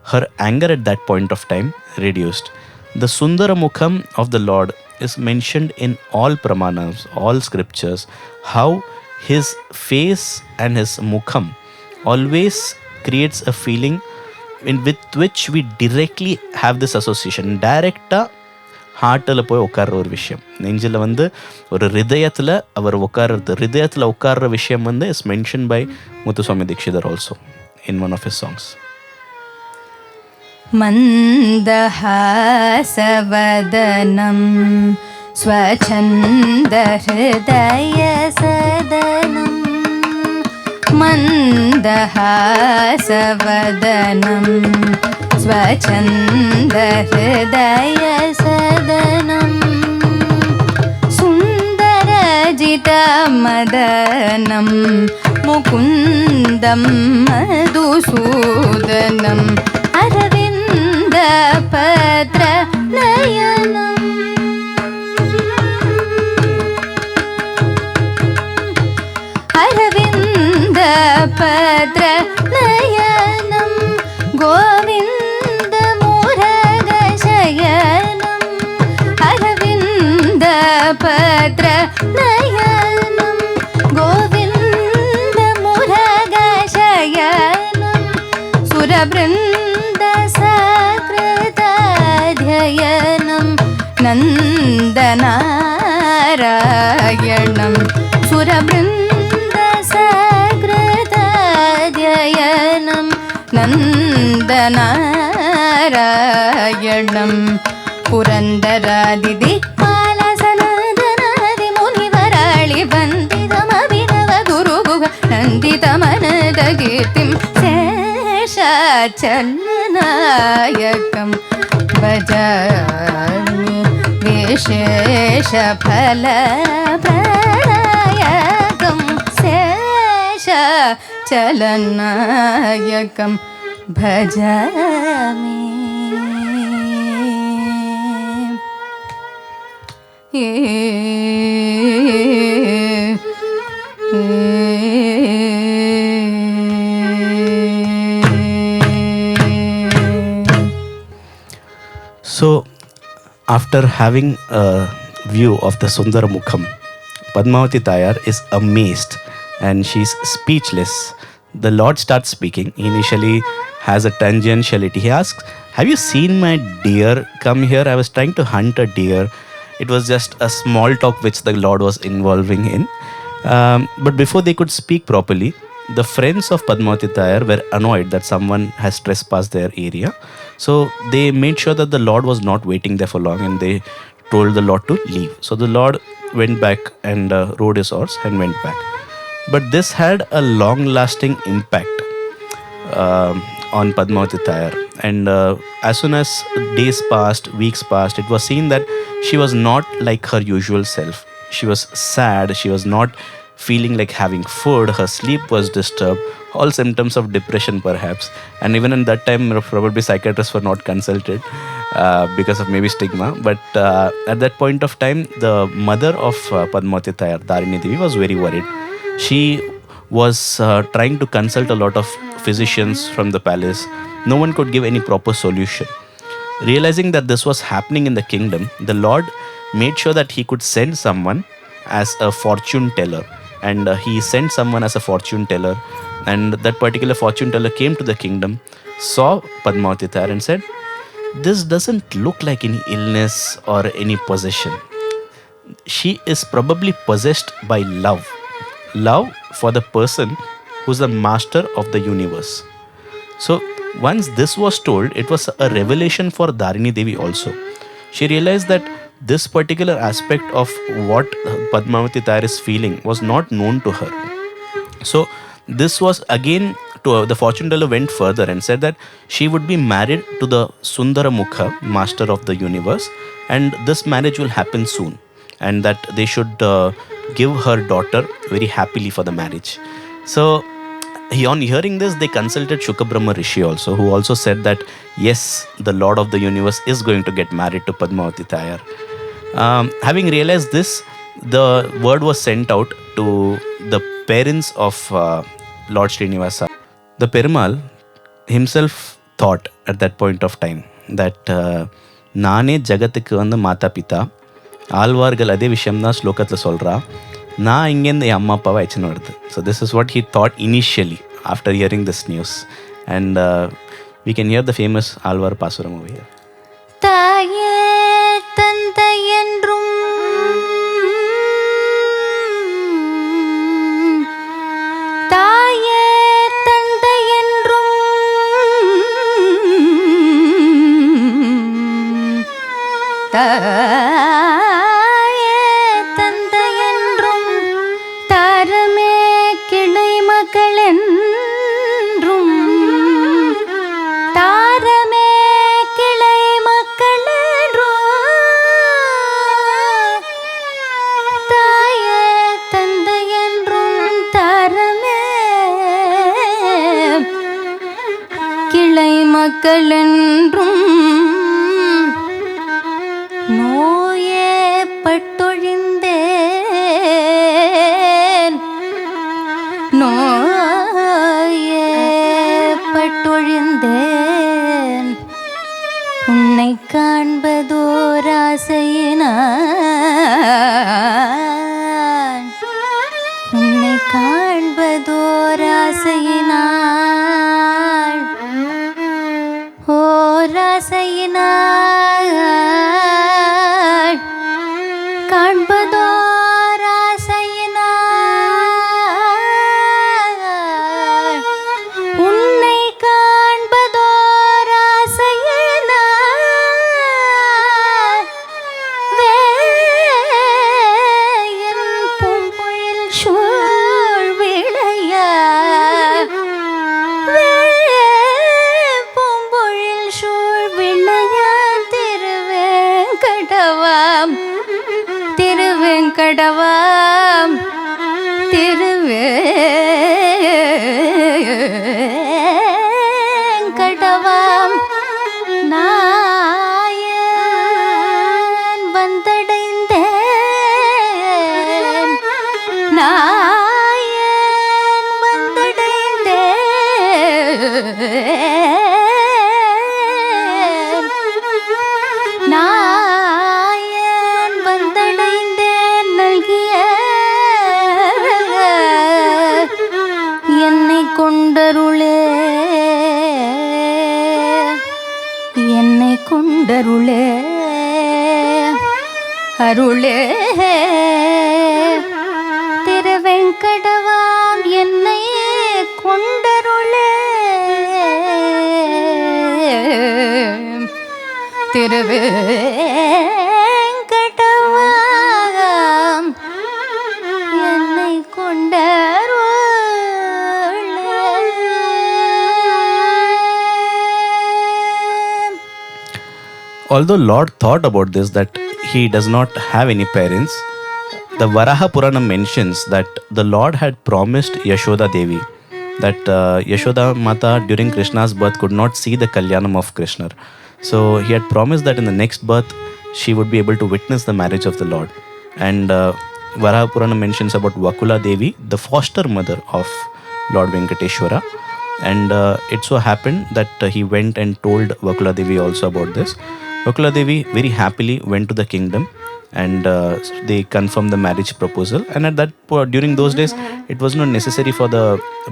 [SPEAKER 2] her anger at that point of time reduced. The Sundara Mukham of the Lord is mentioned in all Pramanas, all scriptures, how his face and his Mukham always creates a feeling with which we directly have this association. டைரெக்டாக ஹார்ட்டில் போய் உட்கார்ற ஒரு விஷயம், நெஞ்சில் ஒரு ஹிருதயத்தில் அவர் உட்கார்றது, ஹிருதயத்தில் உட்கார்ற விஷயம் is mention by Muthuswami Dikshitar also in one of his songs.
[SPEAKER 1] மந்தஹாசவதனம் ஸ்வச்சந்தஹ்ருதயசதனம் மந்தஹாசவதனம் ஸ்வச்சந்தஹ்ருதயசதனம் சுந்தரஜிதமதனம் முகுந்தம் மதுசூதனம் அரவிந்த பத்ர நயனம் அரவிந்த பத்ர நயனம் கோவிந்த முரகசயனம் அரவிந்த பத்ர நயனம் கோவிந்த முரகசயனம் சுரபிருந்த சக்ரதாத்யயனம் நந்தநாராயணம் சுரபிருந்த சக்ரதாத்யயனம் நந்தநாராயணம் புரந்தராதிதிக்பாலசனதனாதி முனிவராளி வந்திதமபினவ குருகுக நந்திதமனத கீர்த்திம் சேஷாச்சலநாயகம் பஜாமி விசேஷ ஃபல பிரதாயகம் சேஷாச்சலநாயகம் भजामि.
[SPEAKER 2] So, after having a view of the Sundara Mukham, Padmavati Tayar is amazed and she's speechless. The Lord starts speaking. He initially has a tangentiality. He asks, have you seen my deer come here? I was trying to hunt a deer. It was just a small talk which the Lord was involving in. But before they could speak properly, the friends of Padmavati Tayar were annoyed that someone has trespassed their area. So they made sure that the Lord was not waiting there for long and they told the Lord to leave. So the Lord went back and rode his horse and went back. But this had a long-lasting impact on Padmavati Tayar. And as soon as days passed, weeks passed, it was seen that she was not like her usual self. She was sad. She was not feeling like having food. Her sleep was disturbed. All symptoms of depression, perhaps. And even in that time, probably psychiatrists were not consulted because of maybe stigma. But at that point of time, the mother of Padmavati Tayar, Darini Devi, was very worried. She was trying to consult a lot of physicians from the palace. No one could give any proper solution. Realizing that this was happening in the kingdom, the Lord made sure that he could send someone as a fortune teller. And he sent someone as a fortune teller. And that particular fortune teller came to the kingdom, saw Padmavati Tayar and said, this doesn't look like any illness or any possession. She is probably possessed by love. Love for the person who's the master of the universe. So once this was told, it was a revelation for Darini Devi also. She realized that this particular aspect of what Padmavati Tayar is feeling was not known to her. So this was again to the fortune teller went further and said that she would be married to the Sundara Mukha, master of the universe, and this marriage will happen soon, and that they should give her daughter very happily for the marriage. So on hearing this, they consulted Shukabrahma Rishi also, who also said that yes, the Lord of the universe is going to get married to Padmavati Tayar. Having realized this, the word was sent out to the parents of Lord Srinivasa. The Perumal himself thought at that point of time that நானே ஜகத்துக்கு வந்து மாதா பிதா, ஆழ்வார்கள் அதே விஷயம்தான் ஸ்லோகத்தில் சொல்கிறா, நான் இங்கேருந்து என் அம்மா அப்பாவை அழைச்சின்னு வருது. So this is what he thought initially after hearing this news. And we can hear the famous Alvar pasuram over here.
[SPEAKER 1] தாயே தந்தை என்றும் தாயே தந்தை என்றும் தாயே தந்தை என்றும் தாரமே கிளை மக்கள் என்றும் தாரமே கிளை மக்கள் என்றும் தாயே தந்தை என்றும் தாரமே கிளை மக்கள் என்றும் நோயே பட்டொழிந்தேன் நோயே பட்டொழிந்தேன் உன்னை காண்பதோர் ஆசையினான் உன்னை காண்பதோர் ஆசையினான் ஓர் ஆசையினான் காண்பதோர் ஆசையினான் உன்னை காண்பதோர் ஆசையினான் வேயன் பூம்பொழில் சூழ் விளைய பூம்பொழில் சூழ் விளைய திருவேங்கடவாம் திருவேங்கடவாம் திருவேங்கடவாம் நாயன் வந்தடைந்தேன் நாயன் வந்தடைந்தேன் நாயன் வந்தடைந்தேன் நல்கிய என்னை கொண்டருளே என்னை கொண்டருளே அருளே திருவெங்கடவாம் என்னை கொண்டருளே திருவேங்கடவாம் என்னை கொண்டருளே.
[SPEAKER 2] Although Lord thought about this, that he does not have any parents, the Varaha Purana mentions that the Lord had promised Yashoda Devi that Yashoda Mata during Krishna's birth could not see the Kalyanam of Krishna. So he had promised that in the next birth she would be able to witness the marriage of the Lord. And Varaha Purana mentions about Vakula Devi, the foster mother of Lord Venkateshwara. And it so happened that he went and told Vakula Devi also about this. Vakula Devi very happily went to the kingdom and they confirmed the marriage proposal. And at that during those days, it was not necessary for the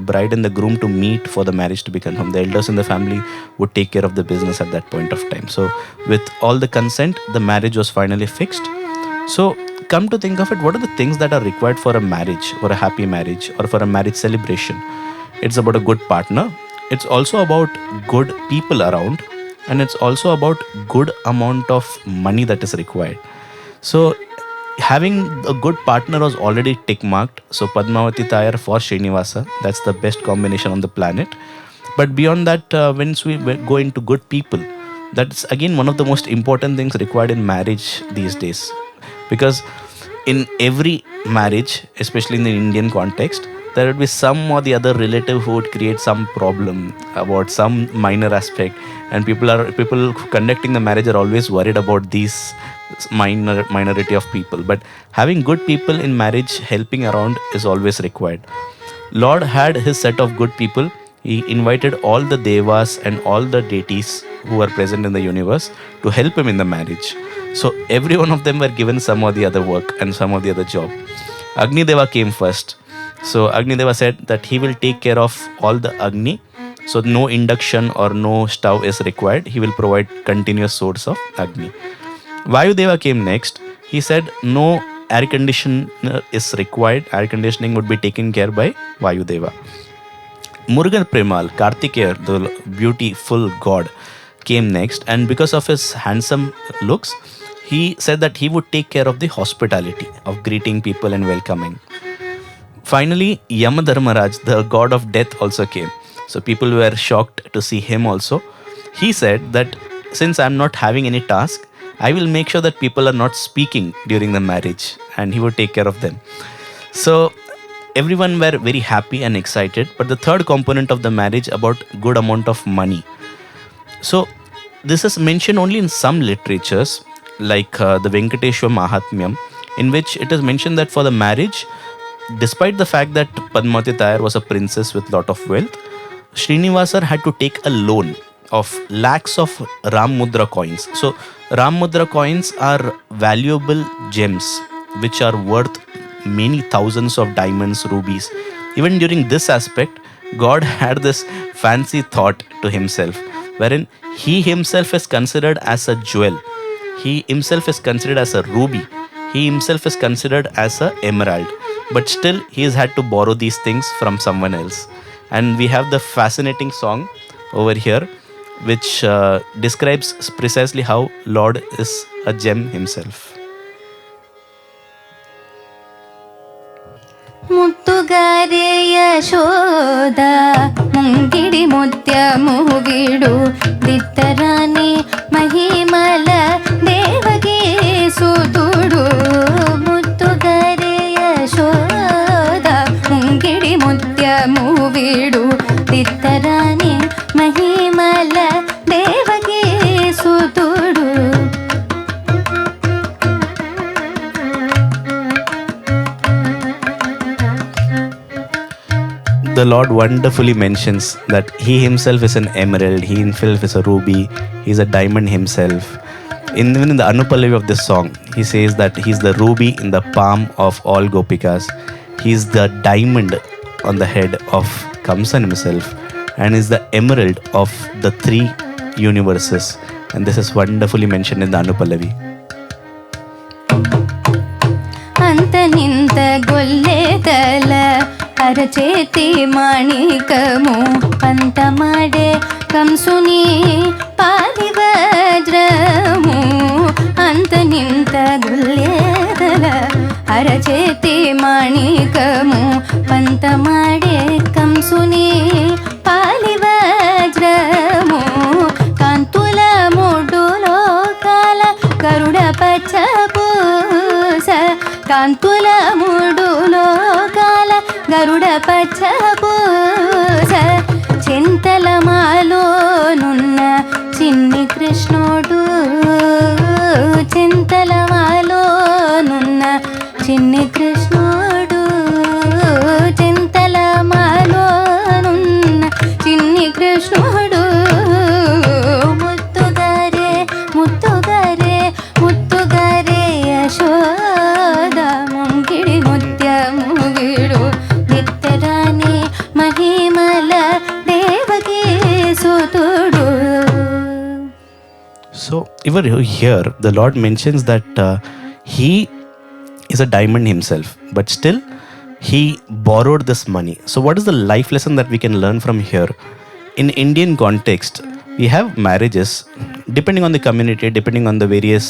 [SPEAKER 2] bride and the groom to meet for the marriage to be confirmed. The elders in the family would take care of the business at that point of time. So with all the consent, the marriage was finally fixed. So come to think of it, what are the things that are required for a marriage, for a happy marriage, or for a marriage celebration? It's about a good partner. It's also about good people around. And it's also about good amount of money that is required. So having a good partner was already tick marked. So Padmavati Tayar for Srinivasa, that's the best combination on the planet. But beyond that, once we go into good people, that's again one of the most important things required in marriage these days. Because in every marriage, especially in the Indian context, there would be some or the other relative who would create some problem about some minor aspect, and people conducting the marriage are always worried about these minority of people. But having good people in marriage helping around is always required. Lord had his set of good people. He invited all the devas and all the deities who are present in the universe to help him in the marriage. So every one of them were given some or the other work and some of the other job. Agni Deva came first. So Agni Deva said that he will take care of all the Agni. So no induction or no stove is required. He will provide continuous source of Agni. Vayu Deva came next. He said no air conditioner is required. Air conditioning would be taken care by Vayu Deva. Murugan Premal, Kartikeya, the beautiful god, came next, and because of his handsome looks, he said that he would take care of the hospitality of greeting people and welcoming. Finally, Yamadharmaraj, the god of death, also came. So people were shocked to see him also. He said that since I'm not having any task, I will make sure that people are not speaking during the marriage, and he would take care of them. So everyone were very happy and excited. But the third component of the marriage about good amount of money. So this is mentioned only in some literatures like the Venkateshwar Mahatmyam, in which it is mentioned that for the marriage, despite the fact that Padmavati Tayar was a princess with lot of wealth, Srinivasar had to take a loan of lakhs of Ram Mudra coins. So Ram Mudra coins are valuable gems which are worth many thousands of diamonds, rubies. Even during this aspect, God had this fancy thought to himself, wherein he himself is considered as a jewel. He himself is considered as a ruby. He himself is considered as a emerald. But still, he has had to borrow these things from someone else. And we have the fascinating song over here, which describes precisely how Lord is a gem himself.
[SPEAKER 1] ಮುತ್ತುಗಾರೆ Yashoda ಮುಂಗಿಡಿ ಮುತ್ಯಮು ಬಿಡು ದಿತ್ತರಾಣಿ ಮಹಿಮಲ ದೇವಗೆ ಸುದುಡು ಮುತ್ತುಗಾರೆ ಯಶೋದ ಮುಂಗಿಡಿ ಮುತ್ಯಮು ಬಿಡು ದಿತ್ತರಾಣಿ ಮಹಿಮಲ ದೇವಗೆ ಸುದುಡು.
[SPEAKER 2] The Lord wonderfully mentions that he himself is an emerald, he himself is a ruby, he is a diamond himself. Even in the Anupallavi of this song, he says that he is the ruby in the palm of all Gopikas. He is the diamond on the head of Kamsan himself, and is the emerald of the three universes. And this is wonderfully mentioned in the Anupallavi.
[SPEAKER 1] anta ninta golledala అరచేతి మాణికము పంతమాడే కంసుని పాలి వజ్రము అంత నింత గుల్లేదల అరచేతి మాణికము పంతమాడే కంసుని పాలి వజ్రము కాంతుల మూడు లోకాల గరుడ పచ్చ పూస కాంతుల మూడు లోకాల గరుడ పచ్చ పూస చింతల మాలోనున్న చిన్ని కృష్ణుడు చింతల మాలోనున్న చిన్ని కృష్ణుడు చింతల మాలోనున్న చిన్ని కృష్ణుడు ముత్తుగారే ముత్తుగారే ముత్తుగారే యశోద ముంగిడి ముత్యము వీడు నిత్తరాని మహిమల Devaki సుతుడు.
[SPEAKER 2] So, even here, the Lord mentions that he is a diamond himself, but still he borrowed this money. So, what is the life lesson that we can learn from here? In Indian context, we have marriages, depending on the community, depending on the various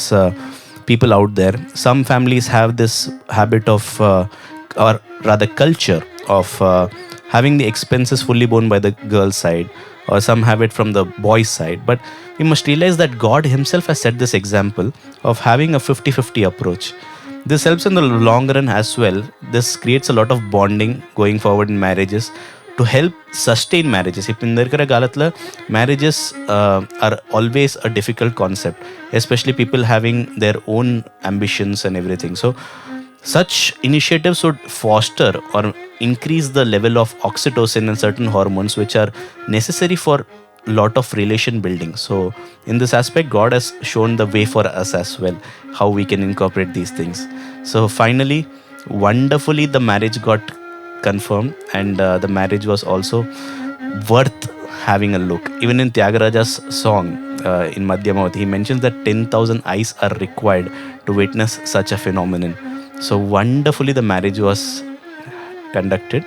[SPEAKER 2] people out there. Some families have this habit of, or rather culture of having the expenses fully borne by the girl's side, or some have it from the boy's side. But we must realize that God himself has set this example of having a 50-50 approach. This helps in the long run as well. This creates a lot of bonding going forward in marriages to help sustain marriages. If in the Galatla, marriages are always a difficult concept, especially people having their own ambitions and everything. So such initiatives would foster or increase the level of oxytocin and certain hormones which are necessary for lot of relation building. So in this aspect, God has shown the way for us as well, how we can incorporate these things. So finally, wonderfully, the marriage got confirmed, and the marriage was also worth having a look. Even in Tyagaraja's song, in Madhyamavati, he mentions that 10,000 eyes are required to witness such a phenomenon. So wonderfully, the marriage was conducted,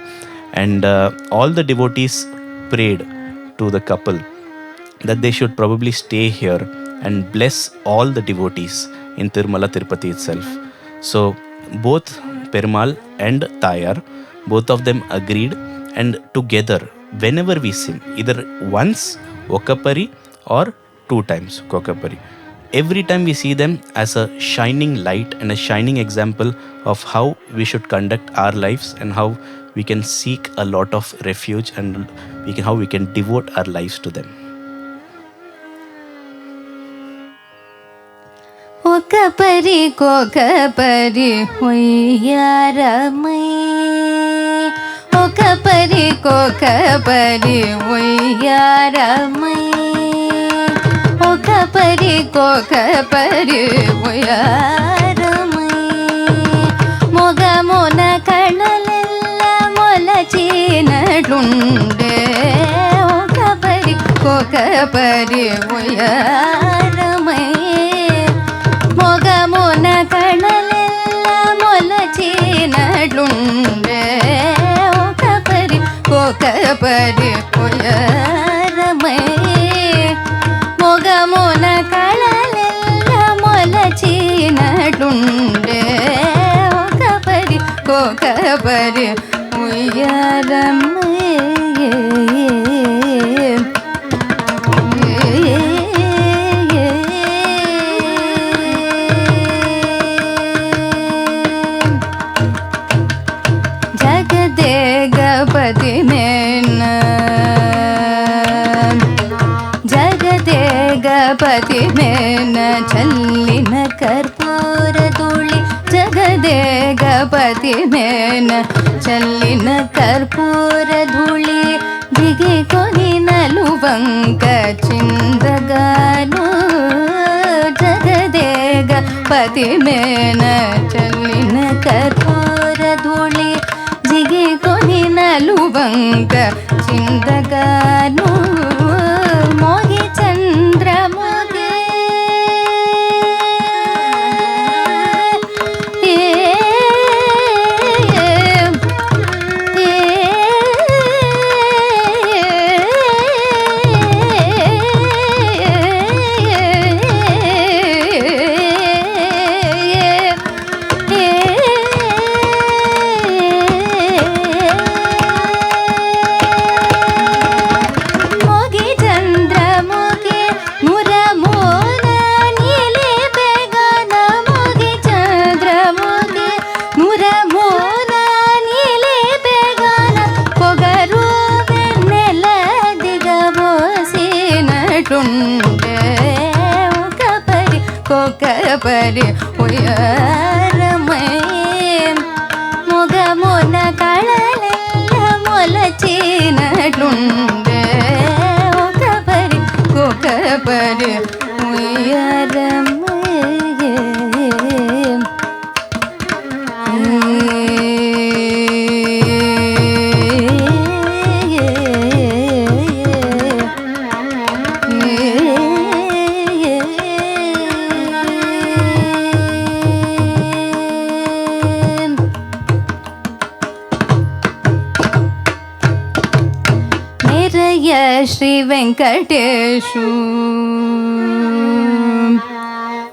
[SPEAKER 2] and all the devotees prayed to the couple that they should probably stay here and bless all the devotees in Tirumala Tirupati itself. So both Perumal and Tayar, both of them agreed, and together, whenever we sing, either once Okapari or 2 times Kokapari, every time we see them as a shining light and a shining example of how we should conduct our lives and how we can seek a lot of refuge, and how we can devote our lives to them.
[SPEAKER 1] Okapari kokapari oyaramai, Okapari kokapari oyaramai, Okapari kokapari oyaramai, mogamona kanalella molachinadunde, Okapari kokapari oyaramai, mogamona kanalella molachinadunde, Okapari kokapari oyaramai, mogamona kanalella molachinadunde, Okapari kokapari oyaramai. Jagade gapati mena challina karpura dhuli, Jagade gapati mena challina karpura dhuli, digi koni naluvanka chindaganu, Jagade gapati mena challina karpura dhuli, జిగి కొని నలువంక చిందగాను, మోగి చంద్రముగే kokapari oyaramai, mogamona kanalella molachinadunde, Okapari kokapari oyaramai. Shri Venkateshu,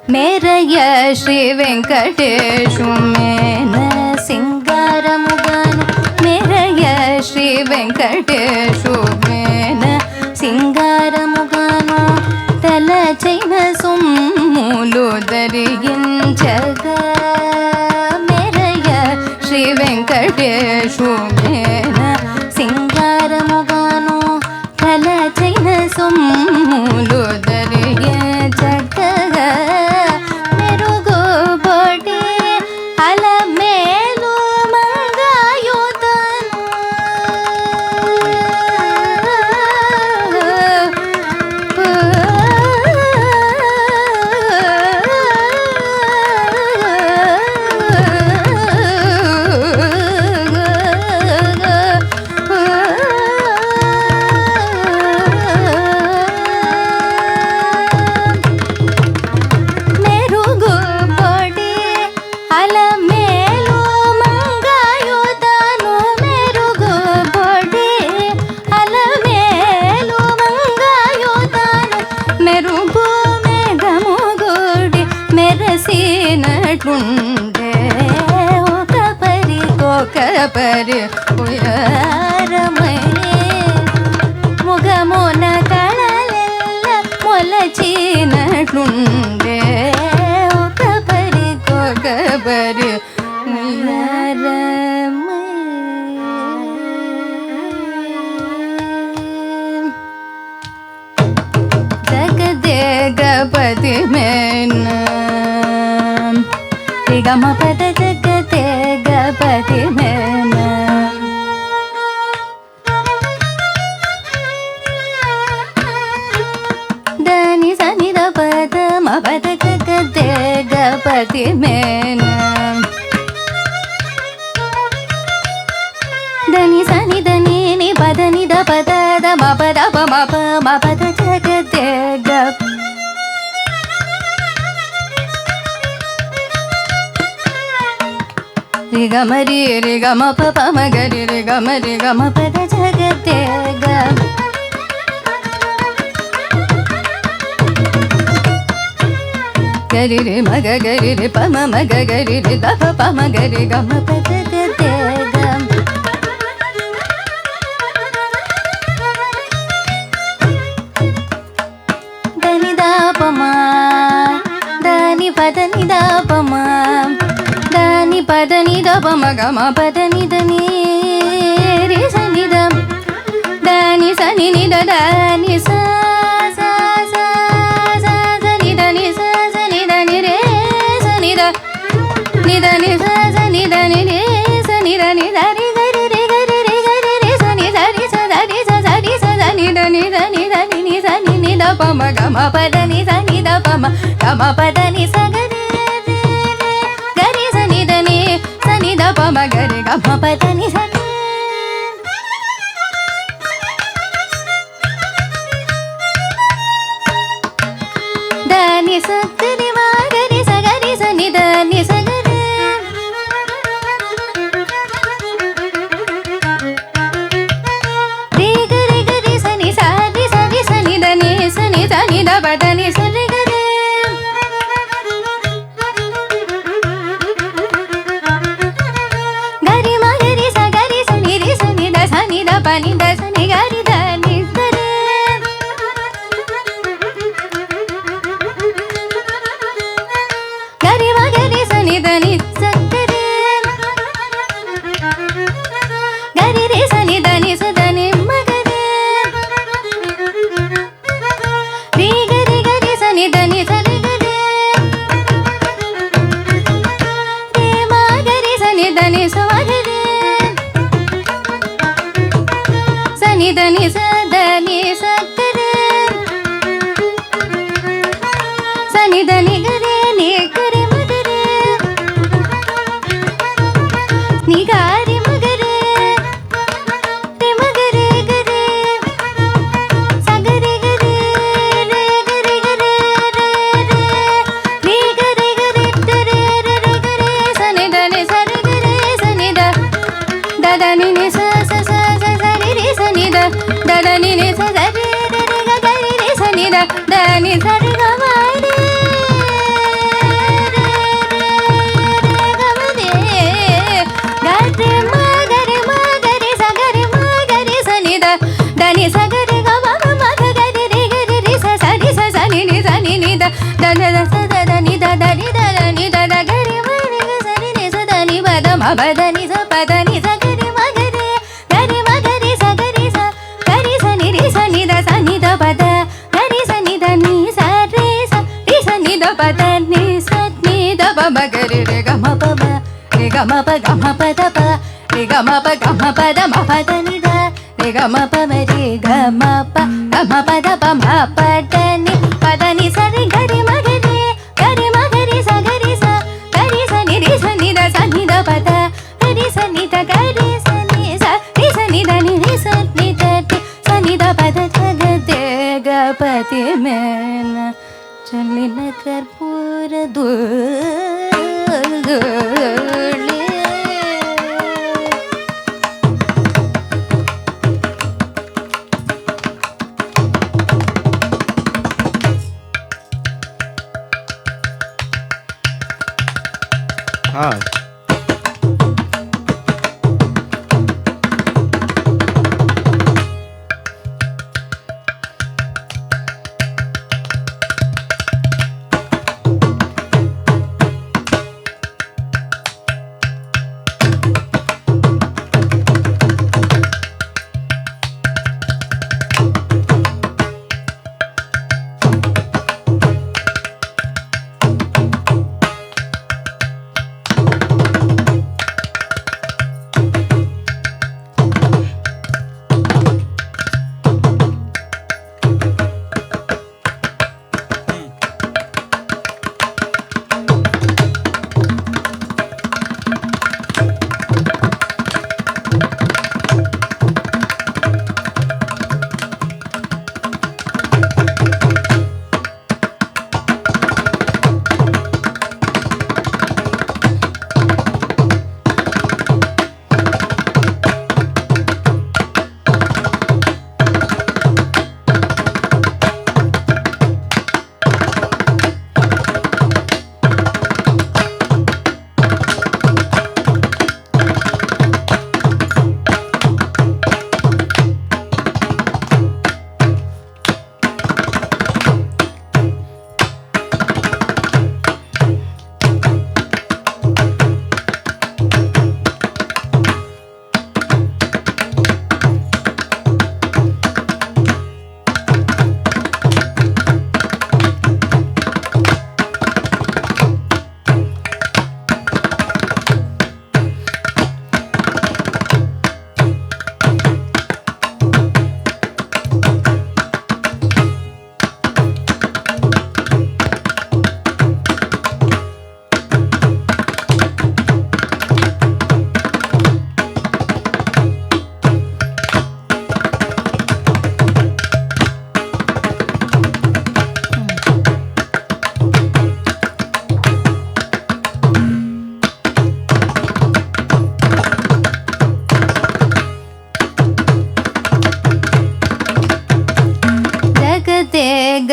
[SPEAKER 1] Meraya Shri Venkateshu, Mena Singaramuganu, Meraya Shri Venkateshu, Mena Singaramuganu, Tala Chaina Summulu Dariginchaga, Meraya Shri Venkateshu, Mena Singaramuganu, Tala Chaina Summulu Dariginchaga, Merugo Bodi Ala Melu Mangayutanu, పరి ఉయారమై ముఖమున కళలెల్ల మొలచినట్లుండే ఒక పరి ఉయారమై. జగదేగపతి మేన గమ పద జగదేగపతి మేన దని సని the పద మ పద జగదేగపతి మేన దని సని దని ని పద ని ద పద ద మ పద ప మ ప మ పద జగదేగ రి గమ రి రి గమ ప ప మ గ రి రి గమ పద జగదేగ గరి రి మ గ గరి రి ప మ మ గ గరి రి ద ప ప మ గ రి గమ ప జగదేగ దని ద ప మ దని పద ని ద ప మ దని పద ని ద ప మ గ మ పద ని ద ని రి స ని ద దని స ని ని ద దని స స స స స ని ద ని స స ని ద ని రే స ని ద ని ద ని స స ని ద ని రే స ని ద ని ద రి గ రి రి గ రి రి గ రి రి స ని ద రి స ద రి స స రి స ద ని ద ని ద ని ద ని ని స ని ని ద ప మ గ మ పద ని స ని ద ప మ గ మ పద ని స గ రి రి రి గ రి స ని ద ని స ని ద ప మ గ రి గ మ పద ని స ని ద ని స గ రి మ గ రి స గ రి స ని ద ని స గ రి రి గ రి గ రి స ని స రి స రి స ని ద ని స ని ద ని ద ప ద ని స రి గ రి గ రి మ గ రి స గ రి స ని రి స ని ద స ని ద ప ని ద స ని గ రి ద ని స రి గ రి మ గ రి స ని ద ని స గ రి గ రి రి స ని ద ని స ద ని మ గ రి రి గ రి గ రి స ని ద ని స రి గ రి రి మ గ రి స ని ద ని స మ గ రి స ని ద ని స ద ని స గ రి స ని ద ని గ రి ని గ రి మ గ రి ని గ రి మ గ రి రి మ గ రి గ రి స గ రి గ రి రి గ రి గ రి రి రి గ రి గ రి ట రి రి రి గ రి స ని ద ని స రి గ రి స ని ద ద ద ని ని స స స స స రి రి స ని ద ద ద ని ని స స రి రి రి గ గ రి రి స ని ద ద ని స రి గ మ రి పదని స పదని స గరి మ గరి గరి మ గరి స గరి స గరి స ని రి స ని ద స ని ద పద గరి స ని ద ని స రి స ని ద పద ని స ని ద ప మ గరి రి గ మ ప మ రి గ మ ప గ మ ప ద ప రి గ మ ప గ మ ప ద మ ప ద ని ద రి గ మ ప మ రి గ మ ప గ మ ప ద ప మ ప ద ని ప ద ని స రి గరి మ గరి గరి మ గరి స గరి స గరి స ని రి స ని ద స ని ద ప ద గరి స ని ద గరి స ని స రి స ని ద ని రి స ని ద టి స ని ద ప ద జగ దే గ పతి మేన చలిన కర్పూర ధూళి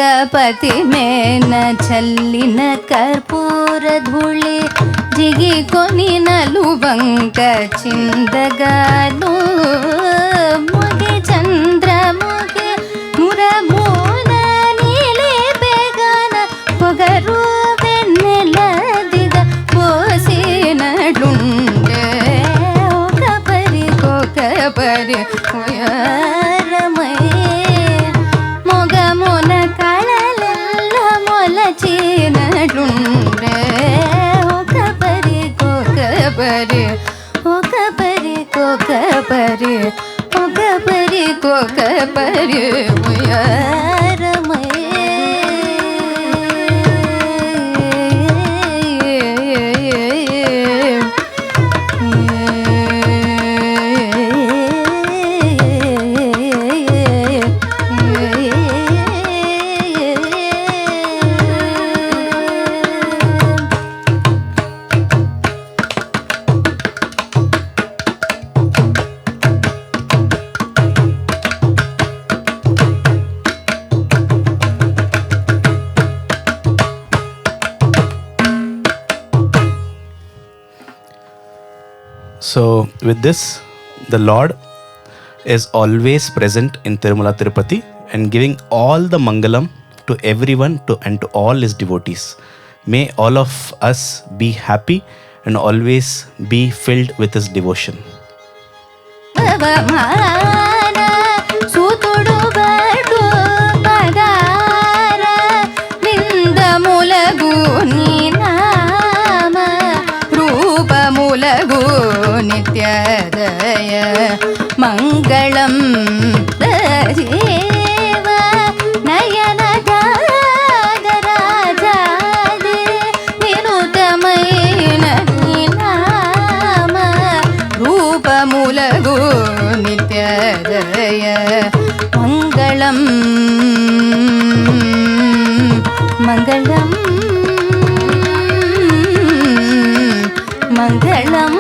[SPEAKER 1] జగపతి మేన చల్లిన కర్పూర ధూళి జిగి కొని నలువంక చిందగాను ముగి చంద్రముగి మురమూన నీలి బేగన పొగరు వెన్నెల దిగ పోసినడుండే ఒక పరి మొగమున కళలెల్ల మొలచినడుండే ఒక పరి
[SPEAKER 2] So with this, the Lord is always present in Tirumala Tirupati and giving all the mangalam to everyone and to all his devotees. May all of us be happy and always be filled with his devotion.
[SPEAKER 1] మూలగు నిత్యదయ మంగళం దేవ నయన రాజరాజాది వినుతమైన నామ రూపములగు నిత్యదయ మంగళం మంగళం మంగళం